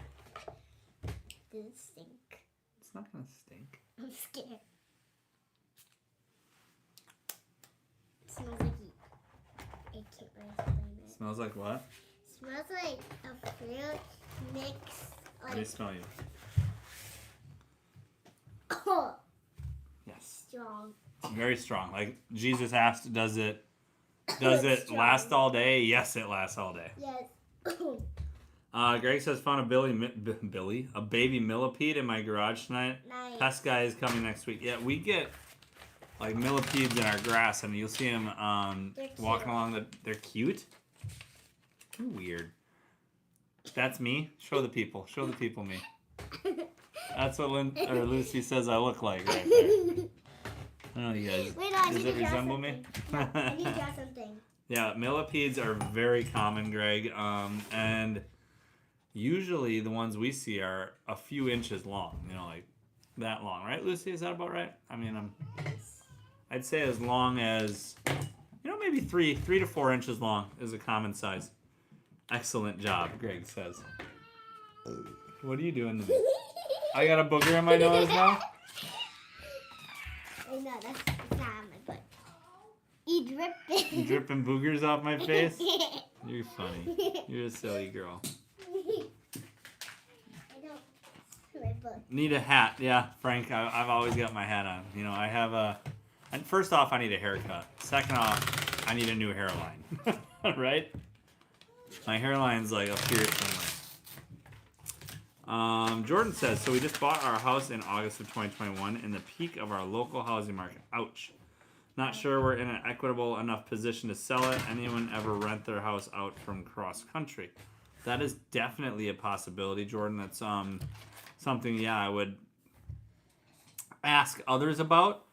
Does it stink? It's not going to stink. I'm scared. It smells like I can't really explain it. Smells like what? It smells like a fruit mix. Let me smell you. Oh, Yes. strong. It's very strong. Like Jesus asked, does it Strong. last all day? Yes, it lasts all day. Yes. Greg says, found a baby millipede in my garage tonight. Nice. Pest guy is coming next week. Yeah, we get like millipedes in our grass, and you'll see them walking along. They're cute. They're weird. That's me. Show the people me. That's what Lucy says I look like right there. I don't know, you guys. Wait, I Does need it to draw resemble me? something. No, I need to draw something. Yeah, millipedes are very common, Greg, and usually the ones we see are a few inches long, like that long, right, Lucy? Is that about right? I mean, I'd say as long as, maybe 3 to 4 inches long is a common size. Excellent job, Greg says. What are you doing to me? I got a booger in my nose now? No, that's not on my butt. You dripping. You dripping boogers off my face? You're funny. You're a silly girl. I don't. My butt. Need a hat. Yeah, Frank, I've always got my hat on. I have and first off, I need a haircut. Second off, I need a new hairline, right? My hairline's like up here somewhere. Jordan says, so we just bought our house in August of 2021 in the peak of our local housing market. Ouch. Not sure we're in an equitable enough position to sell it. Anyone ever rent their house out from cross country? That is definitely a possibility, Jordan. That's something, yeah, I would ask others about.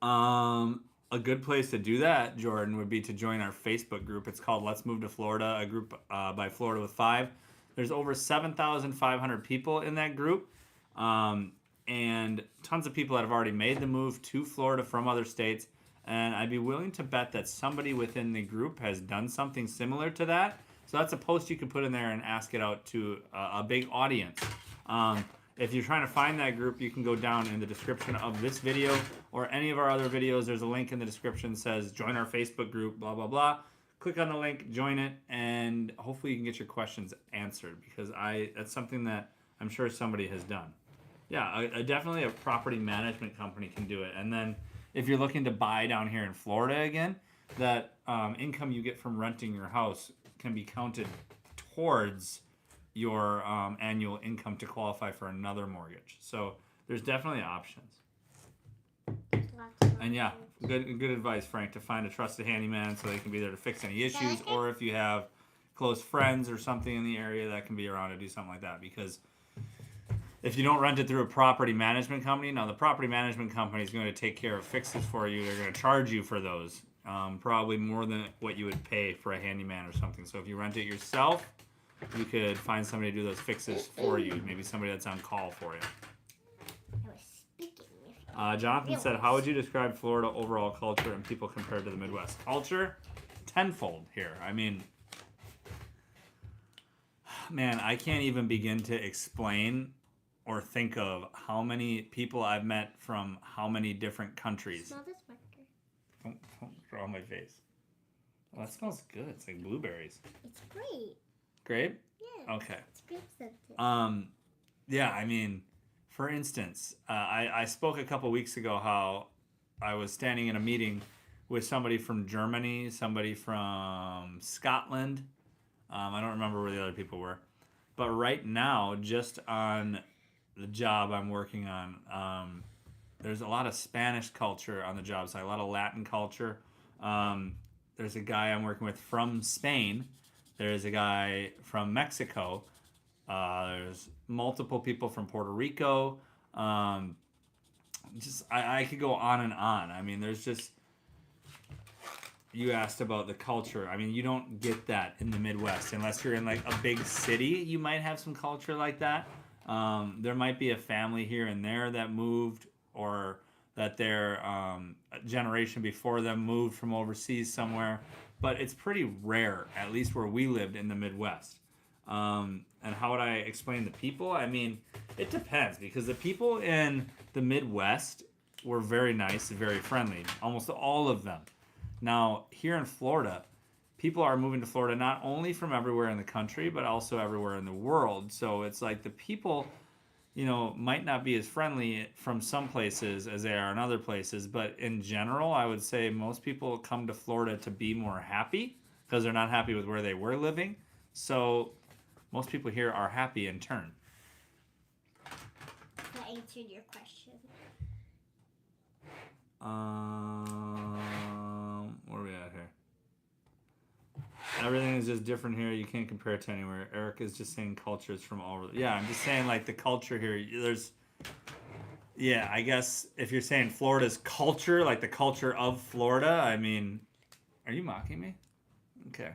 A good place to do that, Jordan, would be to join our Facebook group. It's called Let's Move to Florida, a group by Florida with 5. There's over 7,500 people in that group, and tons of people that have already made the move to Florida from other states. And I'd be willing to bet that somebody within the group has done something similar to that. So that's a post you can put in there and ask it out to a big audience. If you're trying to find that group, you can go down in the description of this video or any of our other videos. There's a link in the description that says join our Facebook group, blah, blah, blah. Click on the link, join it, and hopefully you can get your questions answered, because that's something that I'm sure somebody has done. Yeah, definitely a property management company can do it. And then if you're looking to buy down here in Florida again, that income you get from renting your house can be counted towards your annual income to qualify for another mortgage. So there's definitely options. And yeah, good advice, Frank, to find a trusted handyman so they can be there to fix any issues, or if you have close friends or something in the area that can be around to do something like that. Because if you don't rent it through a property management company, now the property management company is going to take care of fixes for you. They're going to charge you for those, probably more than what you would pay for a handyman or something. So if you rent it yourself, you could find somebody to do those fixes for you. Maybe somebody that's on call for you. Jonathan said, how would you describe Florida overall culture and people compared to the Midwest? Culture? Tenfold here. I mean, man, I can't even begin to explain or think of how many people I've met from how many different countries. Smell this marker. Don't draw on my face. Oh, that smells good. It's like blueberries. It's great. Grape? Yeah. Okay. It's grape scented. Yeah, I mean, for instance, I spoke a couple weeks ago how I was standing in a meeting with somebody from Germany, somebody from Scotland. I don't remember where the other people were. But right now, just on the job I'm working on, there's a lot of Spanish culture on the job site, a lot of Latin culture. There's a guy I'm working with from Spain. There's a guy from Mexico. There's multiple people from Puerto Rico. I could go on and on. I mean, there's just, you asked about the culture. I mean, you don't get that in the Midwest unless you're in like a big city. You might have some culture like that. There might be a family here and there that moved, or that their generation before them moved from overseas somewhere. But it's pretty rare, at least where we lived in the Midwest. And how would I explain the people? I mean, it depends, because the people in the Midwest were very nice and very friendly, almost all of them. Now, here in Florida, people are moving to Florida not only from everywhere in the country, but also everywhere in the world. So it's like the people, might not be as friendly from some places as they are in other places. But in general, I would say most people come to Florida to be more happy because they're not happy with where they were living. So most people here are happy in turn. That answered your question. Where are we at here? Everything is just different here. You can't compare it to anywhere. Eric is just saying cultures from all over. Yeah, I'm just saying like the culture here. I guess if you're saying Florida's culture, like the culture of Florida, I mean, are you mocking me? Okay.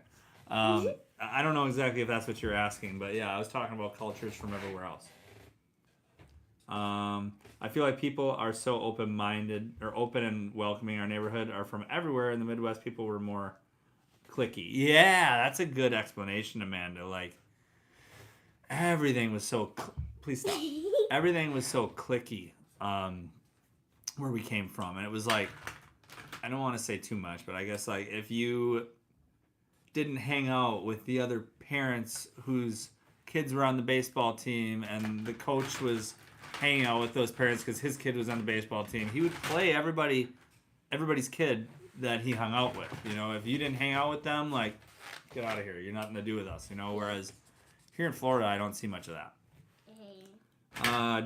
I don't know exactly if that's what you're asking, but yeah, I was talking about cultures from everywhere else. I feel like people are so open-minded or open and welcoming. Our neighborhood are from everywhere. In the Midwest, people were more cliquey. Yeah, that's a good explanation, Amanda. Like, everything was so... Please stop. Everything was so cliquey where we came from. And it was like, I don't want to say too much, but I guess like if you didn't hang out with the other parents whose kids were on the baseball team and the coach was hanging out with those parents because his kid was on the baseball team, he would play everybody's kid that he hung out with. You know, if you didn't hang out with them, like, get out of here. You're nothing to do with us. You know, whereas here in Florida, I don't see much of that.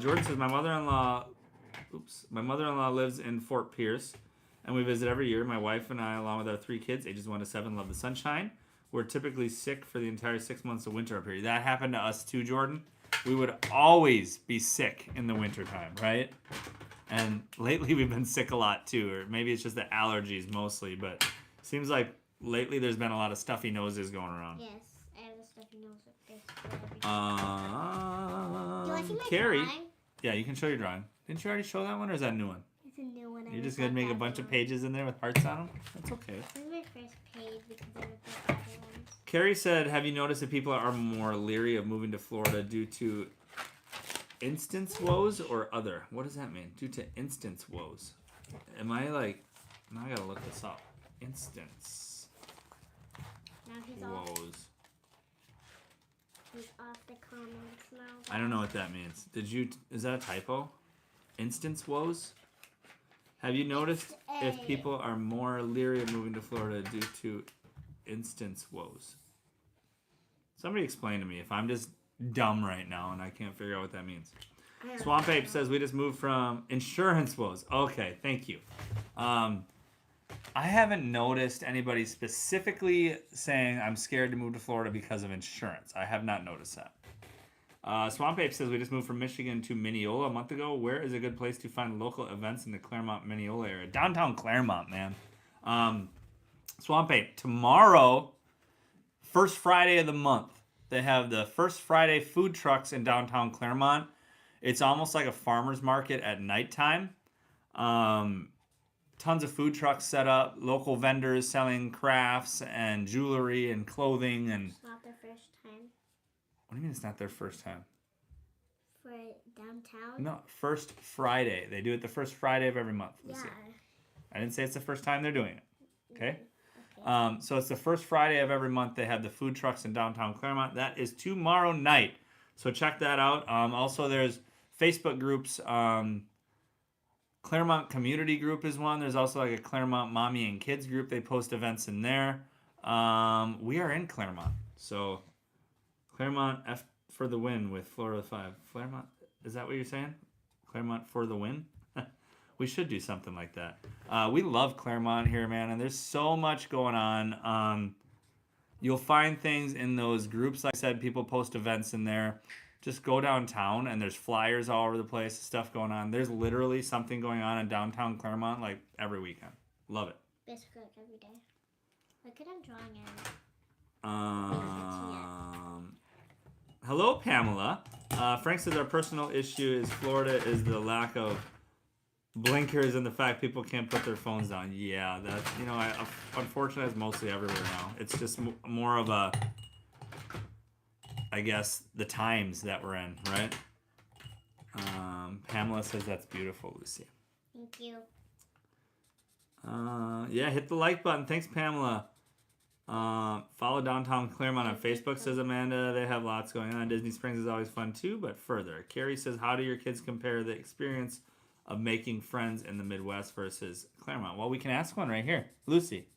Jordan says, my mother-in-law lives in Fort Pierce, and we visit every year. My wife and I, along with our 3 kids, ages 1 to 7, love the sunshine. We're typically sick for the entire 6 months of winter up here. That happened to us too, Jordan. We would always be sick in the wintertime, right? And lately we've been sick a lot too, or maybe it's just the allergies mostly, but it seems like lately there's been a lot of stuffy noses going around. Yes, I have a stuffy nose with this. Do you want to see my Carrie. drawing? Yeah, you can show your drawing. Didn't you already show that one, or is that a new one? It's a new one. You're just going to make a bunch of pages in there with hearts on them? That's okay. This is my first page because I looked at the other ones. Carrie said, have you noticed that people are more leery of moving to Florida due to instance woes or other? What does that mean? Due to instance woes. Am I like... Now I got to look this up. Instance Now he's woes. He's off the comments now. I don't know what that means. Is that a typo? Instance woes? Have you noticed if people are more leery of moving to Florida due to instance woes? Somebody explain to me if I'm just dumb right now and I can't figure out what that means. Swamp Ape says we just moved from insurance woes. Okay, thank you. I haven't noticed anybody specifically saying I'm scared to move to Florida because of insurance. I have not noticed that. Swamp Ape says we just moved from Michigan to Mineola a month ago. Where is a good place to find local events in the Clermont, Mineola area? Downtown Clermont, man. Swamp Ape, tomorrow, first Friday of the month, they have the first Friday food trucks in downtown Clermont. It's almost like a farmer's market at nighttime. Tons of food trucks set up, local vendors selling crafts and jewelry and clothing. And It's not their first time what do you mean it's not their first time? for downtown. No, first Friday. They do it the first Friday of every month. Yeah. I didn't say it's the first time they're doing it. Okay? Okay. So it's the first Friday of every month. They have the food trucks in downtown Clermont. That is tomorrow night. So check that out. Also, there's Facebook groups. Clermont Community Group is one. There's also like a Clermont Mommy and Kids group. They post events in there. We are in Clermont. So Clermont F for the win with Florida 5. Clermont, is that what you're saying? Clermont for the win? We should do something like that. We love Clermont here, man, and there's so much going on. You'll find things in those groups. Like I said, people post events in there. Just go downtown, and there's flyers all over the place, stuff going on. There's literally something going on in downtown Clermont, like, every weekend. Love it. Basically like every day. Look at him drawing it. Hello, Pamela. Frank says our personal issue is Florida is the lack of blinkers and the fact people can't put their phones down. Yeah, that's, unfortunately, it's mostly everywhere now. It's just more of a, I guess, the times that we're in, right? Pamela says that's beautiful, Lucy. Thank you. Yeah, hit the like button. Thanks, Pamela. Follow Downtown Clermont on Facebook, says Amanda. They have lots going on. Disney Springs is always fun, too, but further. Carrie says, how do your kids compare the experience of making friends in the Midwest versus Clermont? Well, we can ask one right here. Lucy,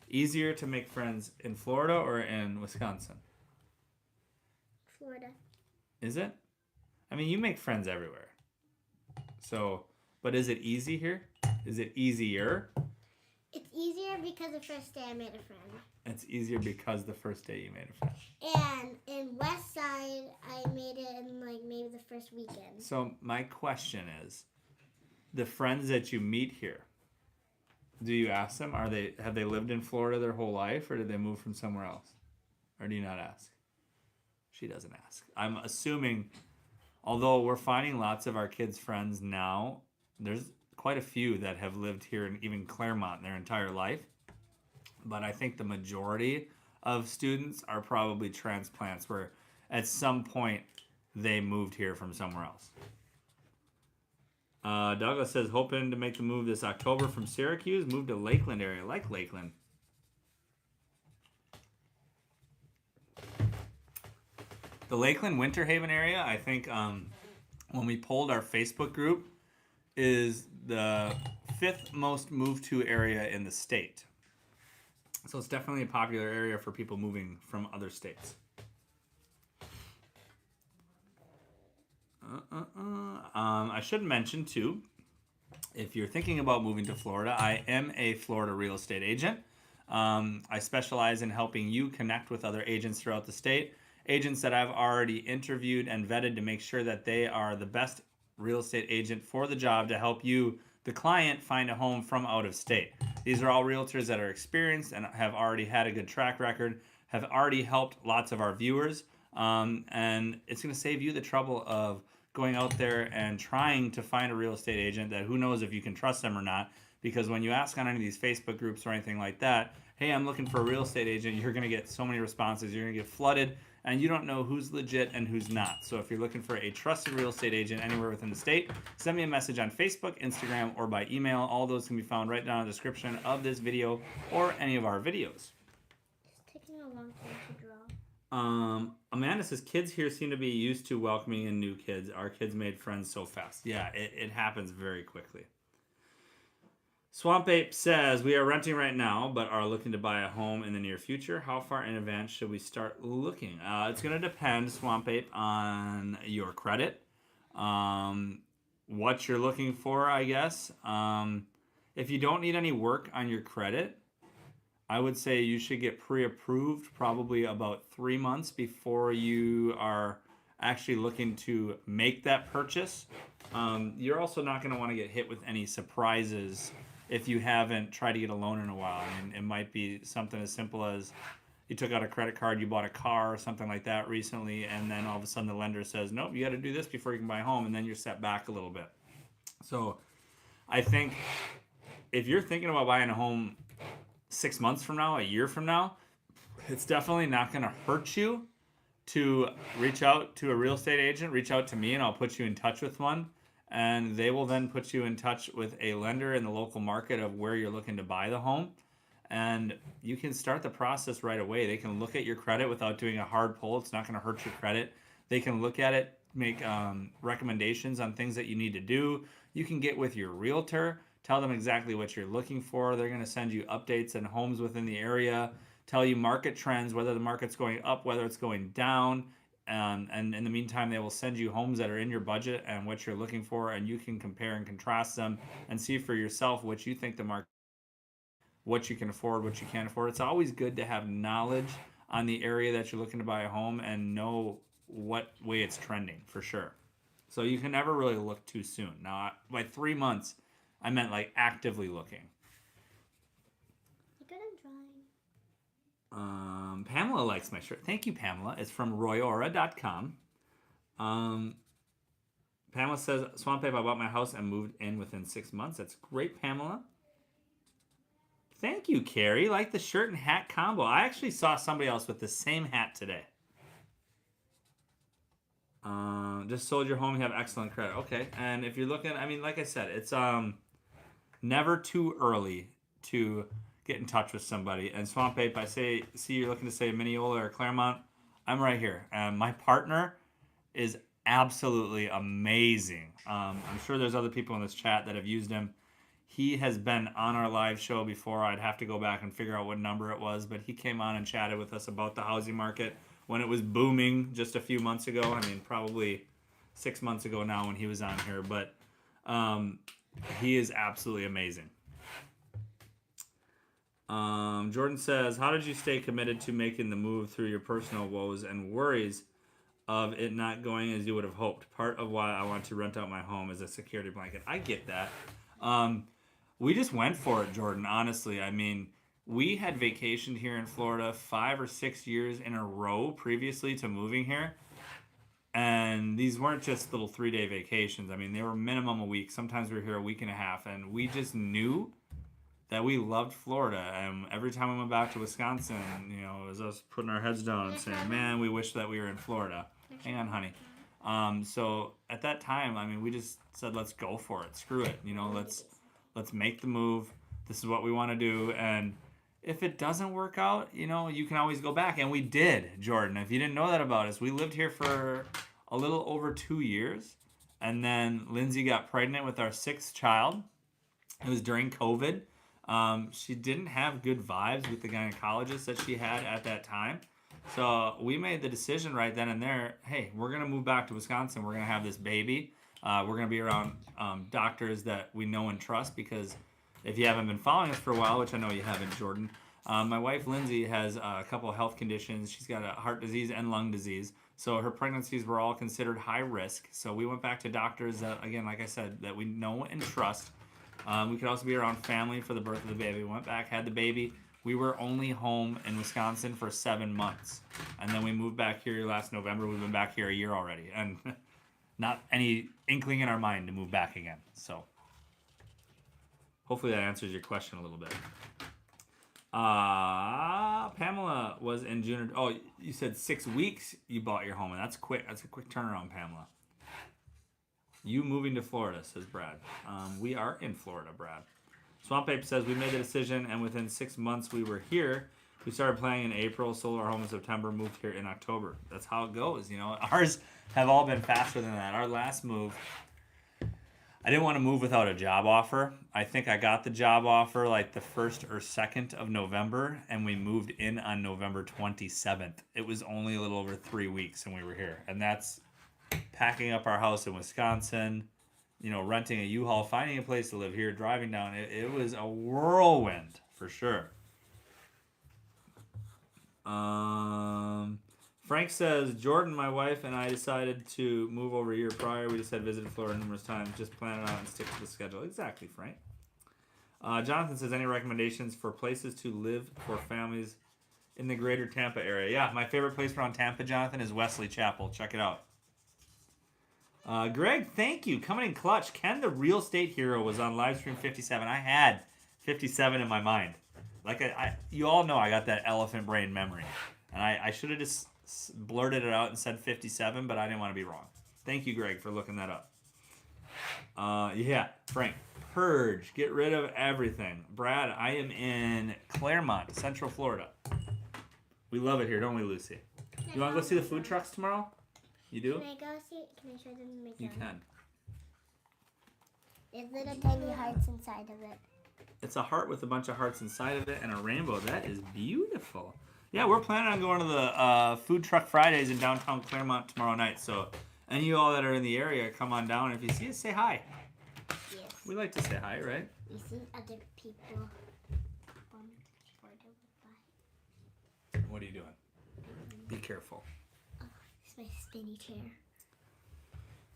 easier to make friends in Florida or in Wisconsin? Florida. Is it? I mean, you make friends everywhere. So, but is it easy here? Is it easier? It's easier because the first day I made a friend. It's easier because the first day you made a friend. And in West Side, I made it in like maybe the first weekend. So my question is, the friends that you meet here, do you ask them, have they lived in Florida their whole life, or did they move from somewhere else? Or do you not ask? She doesn't ask. I'm assuming, although we're finding lots of our kids' friends now, there's quite a few that have lived here in even Clermont their entire life. But I think the majority of students are probably transplants where at some point they moved here from somewhere else. Douglas says, hoping to make the move this October from Syracuse, move to Lakeland area. I like Lakeland. The Lakeland Winter Haven area, I think when we polled our Facebook group, is the 5th most moved to area in the state. So it's definitely a popular area for people moving from other states. I should mention too, if you're thinking about moving to Florida, I am a Florida real estate agent. I specialize in helping you connect with other agents throughout the state, agents that I've already interviewed and vetted to make sure that they are the best real estate agent for the job to help you, the client, find a home from out of state. These are all realtors that are experienced and have already had a good track record, have already helped lots of our viewers, and it's going to save you the trouble of going out there and trying to find a real estate agent that who knows if you can trust them or not. Because when you ask on any of these Facebook groups or anything like that, hey, I'm looking for a real estate agent, you're going to get so many responses. You're going to get flooded, and you don't know who's legit and who's not. So if you're looking for a trusted real estate agent anywhere within the state, send me a message on Facebook, Instagram, or by email. All those can be found right down in the description of this video or any of our videos. It's taking a long time to draw. Amanda says, kids here seem to be used to welcoming in new kids. Our kids made friends so fast. Yeah, it happens very quickly. Swamp Ape says, we are renting right now, but are looking to buy a home in the near future. How far in advance should we start looking? It's going to depend, Swamp Ape, on your credit, what you're looking for, I guess. If you don't need any work on your credit, I would say you should get pre-approved probably about 3 months before you are actually looking to make that purchase. You're also not going to want to get hit with any surprises if you haven't tried to get a loan in a while. I mean, it might be something as simple as you took out a credit card, you bought a car or something like that recently, and then all of a sudden the lender says, nope, you got to do this before you can buy a home, and then you're set back a little bit. So I think if you're thinking about buying a home 6 months from now, a year from now, it's definitely not going to hurt you to reach out to a real estate agent. Reach out to me and I'll put you in touch with one, and they will then put you in touch with a lender in the local market of where you're looking to buy the home, and you can start the process right away. They can look at your credit without doing a hard pull. It's not going to hurt your credit. They can look at it, make recommendations on things that you need to do. You can get with your realtor, tell them exactly what you're looking for. They're going to send you updates and homes within the area, tell you market trends, whether the market's going up, whether it's going down. And in the meantime, they will send you homes that are in your budget and what you're looking for, and you can compare and contrast them and see for yourself what you think the market, what you can afford, what you can't afford. It's always good to have knowledge on the area that you're looking to buy a home and know what way it's trending for sure. So you can never really look too soon. Now, by 3 months, I meant like actively looking. You're good at drawing. Pamela likes my shirt. Thank you, Pamela. It's from royora.com. Pamela says, Swamp Ape, I bought my house and moved in within 6 months. That's great, Pamela. Thank you, Carrie. Like the shirt and hat combo. I actually saw somebody else with the same hat today. Just sold your home. You have excellent credit. Okay. And if you're looking, I mean, like I said, it's never too early to get in touch with somebody. And Swamp Ape, see you're looking to say Mineola or Clermont. I'm right here. My partner is absolutely amazing. I'm sure there's other people in this chat that have used him. He has been on our live show before. I'd have to go back and figure out what number it was, but he came on and chatted with us about the housing market when it was booming just a few months ago. I mean, probably 6 months ago now when he was on here, but he is absolutely amazing. Jordan says, how did you stay committed to making the move through your personal woes and worries of it not going as you would have hoped? Part of why I want to rent out my home is a security blanket. I get that. We just went for it, Jordan, honestly. I mean, we had vacationed here in Florida 5 or 6 years in a row previously to moving here. And these weren't just little 3-day vacations. I mean, they were minimum a week. Sometimes we were here a week and a half. And we just knew that we loved Florida. And every time we went back to Wisconsin, you know, it was us putting our heads down and saying, man, we wish that we were in Florida. Hang on, honey. So at that time, I mean, we just said, let's go for it. Screw it. You know, let's make the move. This is what we want to do. And if it doesn't work out, you know, you can always go back. And we did, Jordan. If you didn't know that about us, we lived here for a little over 2 years. And then Lindsay got pregnant with our 6th child. It was during COVID. She didn't have good vibes with the gynecologist that she had at that time. So we made the decision right then and there, hey, we're going to move back to Wisconsin. We're going to have this baby. We're going to be around doctors that we know and trust, because if you haven't been following us for a while, which I know you haven't, Jordan, my wife Lindsay has a couple of health conditions. She's got a heart disease and lung disease. So her pregnancies were all considered high risk. So we went back to doctors that, again, like I said, that we know and trust. We could also be around family for the birth of the baby. We went back, had the baby. We were only home in Wisconsin for 7 months. And then we moved back here last November. We've been back here a year already. And not any inkling in our mind to move back again. So hopefully that answers your question a little bit. Pamela was in June. Oh, you said 6 weeks you bought your home. And that's quick. That's a quick turnaround, Pamela. You moving to Florida, says Brad. We are in Florida, Brad. Swamp Ape says, we made the decision, and within 6 months we were here. We started planning in April, sold our home in September, moved here in October. That's how it goes, you know. Ours have all been faster than that. Our last move, I didn't want to move without a job offer. I think I got the job offer like the 1st or 2nd of November, and we moved in on November 27th. It was only a little over 3 weeks, and we were here. And that's packing up our house in Wisconsin, you know, renting a U-Haul, finding a place to live here, driving down. It was a whirlwind for sure. Frank says, Jordan, my wife, and I decided to move over a year prior. We just had visited Florida numerous times. Just plan it out and stick to the schedule. Exactly, Frank. Jonathan says, any recommendations for places to live for families in the greater Tampa area? Yeah, my favorite place around Tampa, Jonathan, is Wesley Chapel. Check it out. Greg, thank you. Coming in clutch. Ken, the real estate hero, was on live stream 57. I had 57 in my mind. Like you all know, I got that elephant brain memory, and I should have just blurted it out and said 57, but I didn't want to be wrong. Thank you, Greg, for looking that up. Yeah, Frank, purge, get rid of everything. Brad, I am in Clermont, Central Florida. We love it here, don't we, Lucy? You want to go see the food trucks tomorrow? You do? Can I go see? Can I show them the McDonald's? You can. There's little tiny hearts inside of it. It's a heart with a bunch of hearts inside of it and a rainbow. That is beautiful. Yeah, we're planning on going to the Food Truck Fridays in downtown Clermont tomorrow night. So any of you all that are in the area, come on down. If you see us, say hi. Yes. We like to say hi, right? We see other people. What are you doing? Be careful. It's my spinny chair.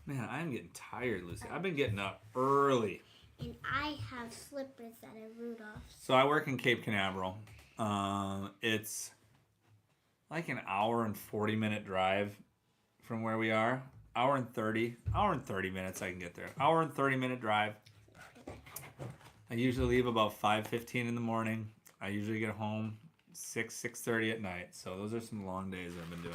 Man, I'm getting tired, Lucy. I've been getting up early. And I have slippers that are Rudolph's. So I work in Cape Canaveral. It's like an hour and 40-minute drive from where we are. Hour and 30 minutes I can get there. Hour and 30-minute drive. I usually leave about 5:15 in the morning. I usually get home 6:30 at night. So those are some long days I've been doing.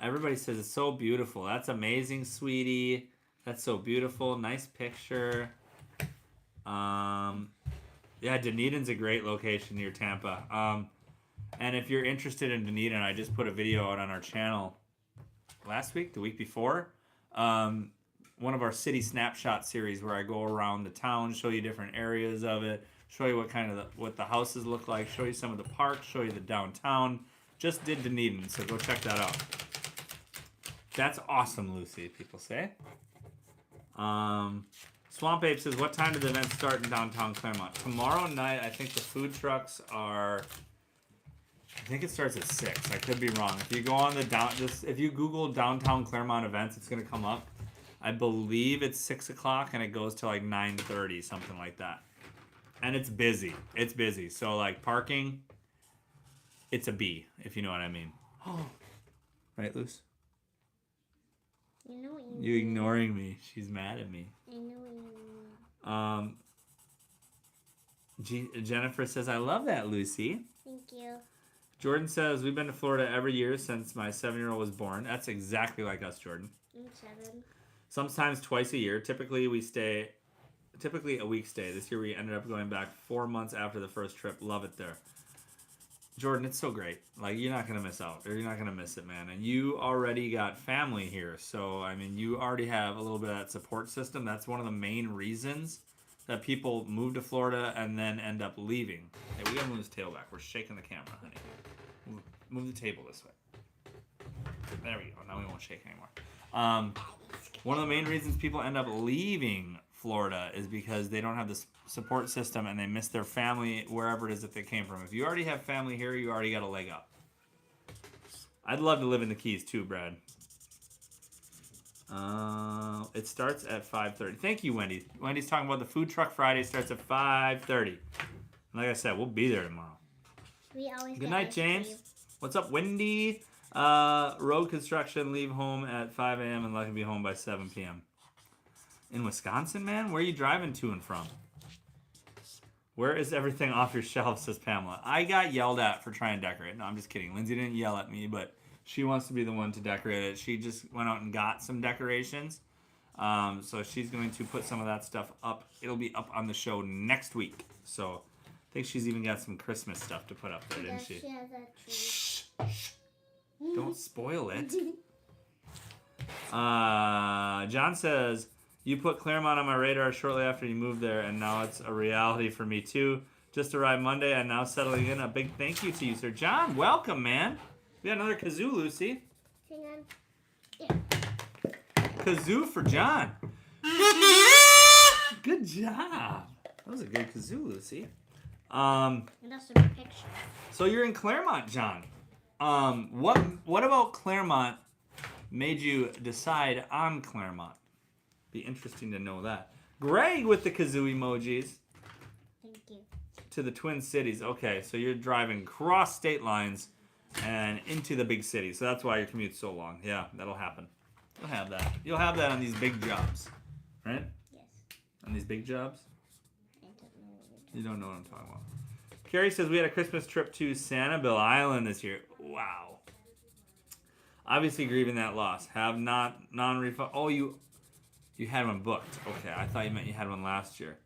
Everybody says it's so beautiful. That's amazing, sweetie. That's so beautiful. Nice picture. Yeah, Dunedin's a great location near Tampa. And if you're interested in Dunedin, I just put a video out on our channel last week, the week before. One of our city snapshot series where I go around the town, show you different areas of it, show you what the houses look like, show you some of the parks, show you the downtown. Just did Dunedin, so go check that out. That's awesome, Lucy, people say. Swamp Ape says, what time do the events start in downtown Clermont? Tomorrow night, I think the food trucks are... I think it starts at 6. I could be wrong. If you go on if you Google downtown Clermont events, it's going to come up. I believe it's 6 o'clock and it goes to like 9:30, something like that. And it's busy. It's busy. So like parking, it's a B, if you know what I mean. Right, Luce? You know what you mean. You ignoring me. She's mad at me. I know what you mean. Jennifer says, I love that, Lucy. Thank you. Jordan says, we've been to Florida every year since my 7-year-old was born. That's exactly like us, Jordan. I'm 7. Sometimes twice a year. Typically a week stay. This year we ended up going back 4 months after the first trip. Love it there. Jordan, it's so great. Like, you're not going to miss out. Or you're not going to miss it, man. And you already got family here. So, I mean, you already have a little bit of that support system. That's one of the main reasons that people move to Florida and then end up leaving. Hey, we gotta move this table back. We're shaking the camera, honey. Move the table this way. There we go. Now we won't shake anymore. One of the main reasons people end up leaving Florida is because they don't have this support system and they miss their family wherever it is that they came from. If you already have family here, you already got a leg up. I'd love to live in the Keys too, Brad. It starts at 5:30. Thank you, Wendy. Wendy's talking about the Food Truck Friday starts at 5:30. Like I said, we'll be there tomorrow. We always Good night, James. What's up, Wendy? Road construction, leave home at 5 a.m. and lucky to be home by 7 p.m. In Wisconsin, man? Where are you driving to and from? Where is everything off your shelf, says Pamela. I got yelled at for trying to decorate. No, I'm just kidding. Lindsay didn't yell at me, but she wants to be the one to decorate it. She just went out and got some decorations. So she's going to put some of that stuff up. It'll be up on the show next week. So I think she's even got some Christmas stuff to put up there, didn't she? She has a tree. Shh. Don't spoil it. John says, you put Clermont on my radar shortly after you moved there, and now it's a reality for me too. Just arrived Monday and now settling in. A big thank you to you, sir. John, welcome, man. We got another kazoo, Lucy. Hang on. Yeah. Kazoo for John. Good job. That was a good kazoo, Lucy. And that's a picture. So you're in Clermont, John. What about Clermont made you decide on Clermont? Be interesting to know that. Greg with the kazoo emojis. Thank you. To the Twin Cities. Okay, so you're driving cross state lines and into the big city. So that's why your commute's so long. Yeah, that'll happen. You'll have that. You'll have that on these big jobs, right? Yes. On these big jobs? I don't know what you're You don't know what I'm talking about. Carrie says we had a Christmas trip to Sanibel Island this year. Wow. Obviously grieving that loss. Have not non-refund. Oh, you had one booked. Okay, I thought you meant you had one last year.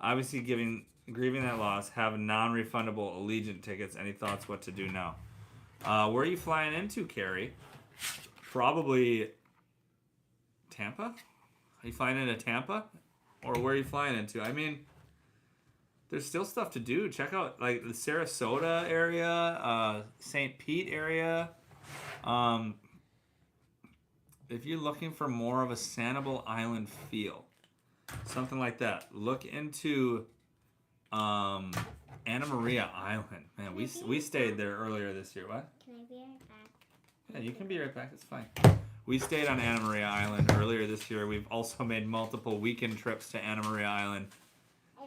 Obviously grieving that loss. Have non-refundable Allegiant tickets. Any thoughts what to do now? Where are you flying into, Carrie? Probably Tampa? Are you flying into Tampa? Or where are you flying into? I mean, there's still stuff to do. Check out like the Sarasota area, St. Pete area. If you're looking for more of a Sanibel Island feel, something like that, look into Anna Maria Island. Man, we stayed there earlier this year. What? Can I be right back? Yeah, you can be right back. It's fine. We stayed on Anna Maria Island earlier this year. We've also made multiple weekend trips to Anna Maria Island.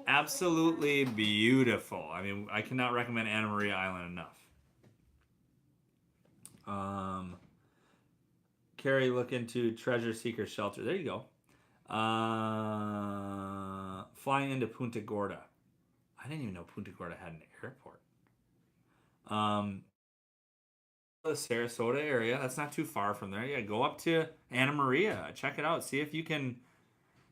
Absolutely beautiful. I mean, I cannot recommend Anna Maria Island enough. Carrie, look into Treasure Seeker Shelter. There you go. Flying into Punta Gorda. I didn't even know Punta Gorda had an airport. The Sarasota area. That's not too far from there. Yeah, go up to Anna Maria. Check it out. See if you can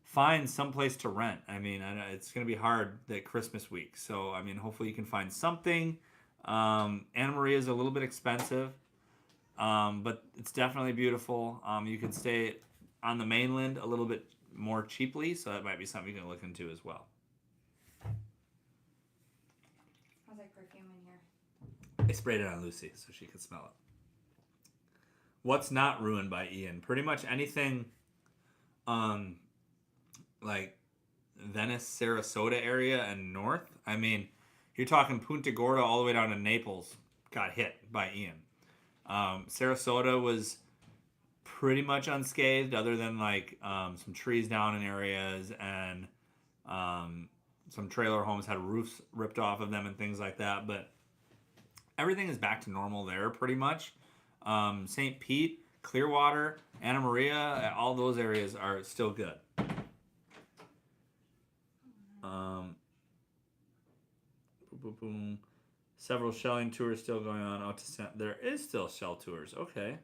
find someplace to rent. I mean, I know it's going to be hard that Christmas week. So, I mean, hopefully you can find something. Anna Maria is a little bit expensive, but it's definitely beautiful. You can stay on the mainland a little bit more cheaply, so that might be something you can look into as well. How's that perfume in here? I sprayed it on Lucy so she could smell it. What's not ruined by Ian? Pretty much anything like Venice, Sarasota area and north. I mean, you're talking Punta Gorda all the way down to Naples got hit by Ian. Sarasota was pretty much unscathed other than like some trees down in areas and some trailer homes had roofs ripped off of them and things like that. But everything is back to normal there pretty much. St. Pete, Clearwater, Anna Maria, all those areas are still good. Several shelling tours still going on. There is still shell tours. Okay.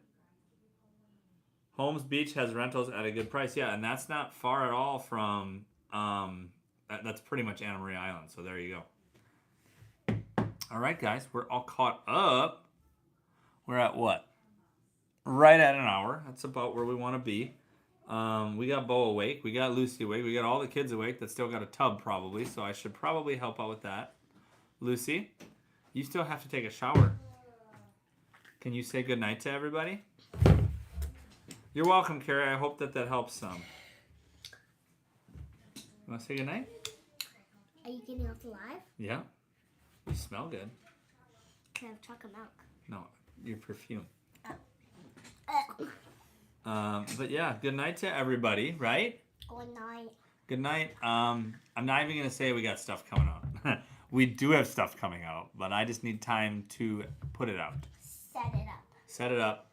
Holmes Beach has rentals at a good price. Yeah, and that's not far at all from... that's pretty much Anna Maria Island. So there you go. All right, guys. We're all caught up. We're at what? Right at an hour. That's about where we want to be. We got Bo awake. We got Lucy awake. We got all the kids awake that still got a tub probably, so I should probably help out with that. Lucy, you still have to take a shower. Can you say goodnight to everybody? You're welcome, Carrie. I hope that helps some. You want to say goodnight? Are you getting off live? Yeah. You smell good. Can I have chocolate milk? No, your perfume. But yeah, good night to everybody, right? Good night. Good night. I'm not even going to say we got stuff coming out. We do have stuff coming out, but I just need time to put it out. Set it up. Set it up.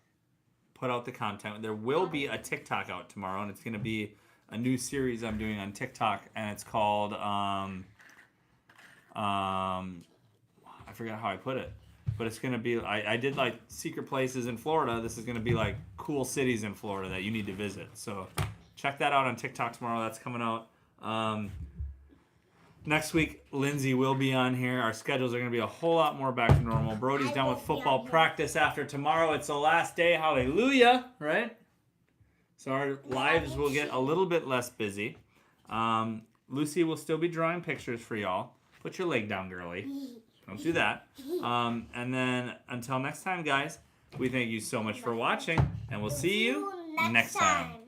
Put out the content. There will be a TikTok out tomorrow, and it's going to be a new series I'm doing on TikTok, and it's called, I forgot how I put it. But it's going to be, I did like secret places in Florida. This is going to be like cool cities in Florida that you need to visit. So check that out on TikTok tomorrow. That's coming out. Next week, Lindsay will be on here. Our schedules are going to be a whole lot more back to normal. Brody's done with football practice after tomorrow. It's the last day. Hallelujah, right? So our lives will get a little bit less busy. Lucy will still be drawing pictures for y'all. Put your leg down, girly. Don't do that. And then until next time, guys, we thank you so much for watching, and we'll see you next time.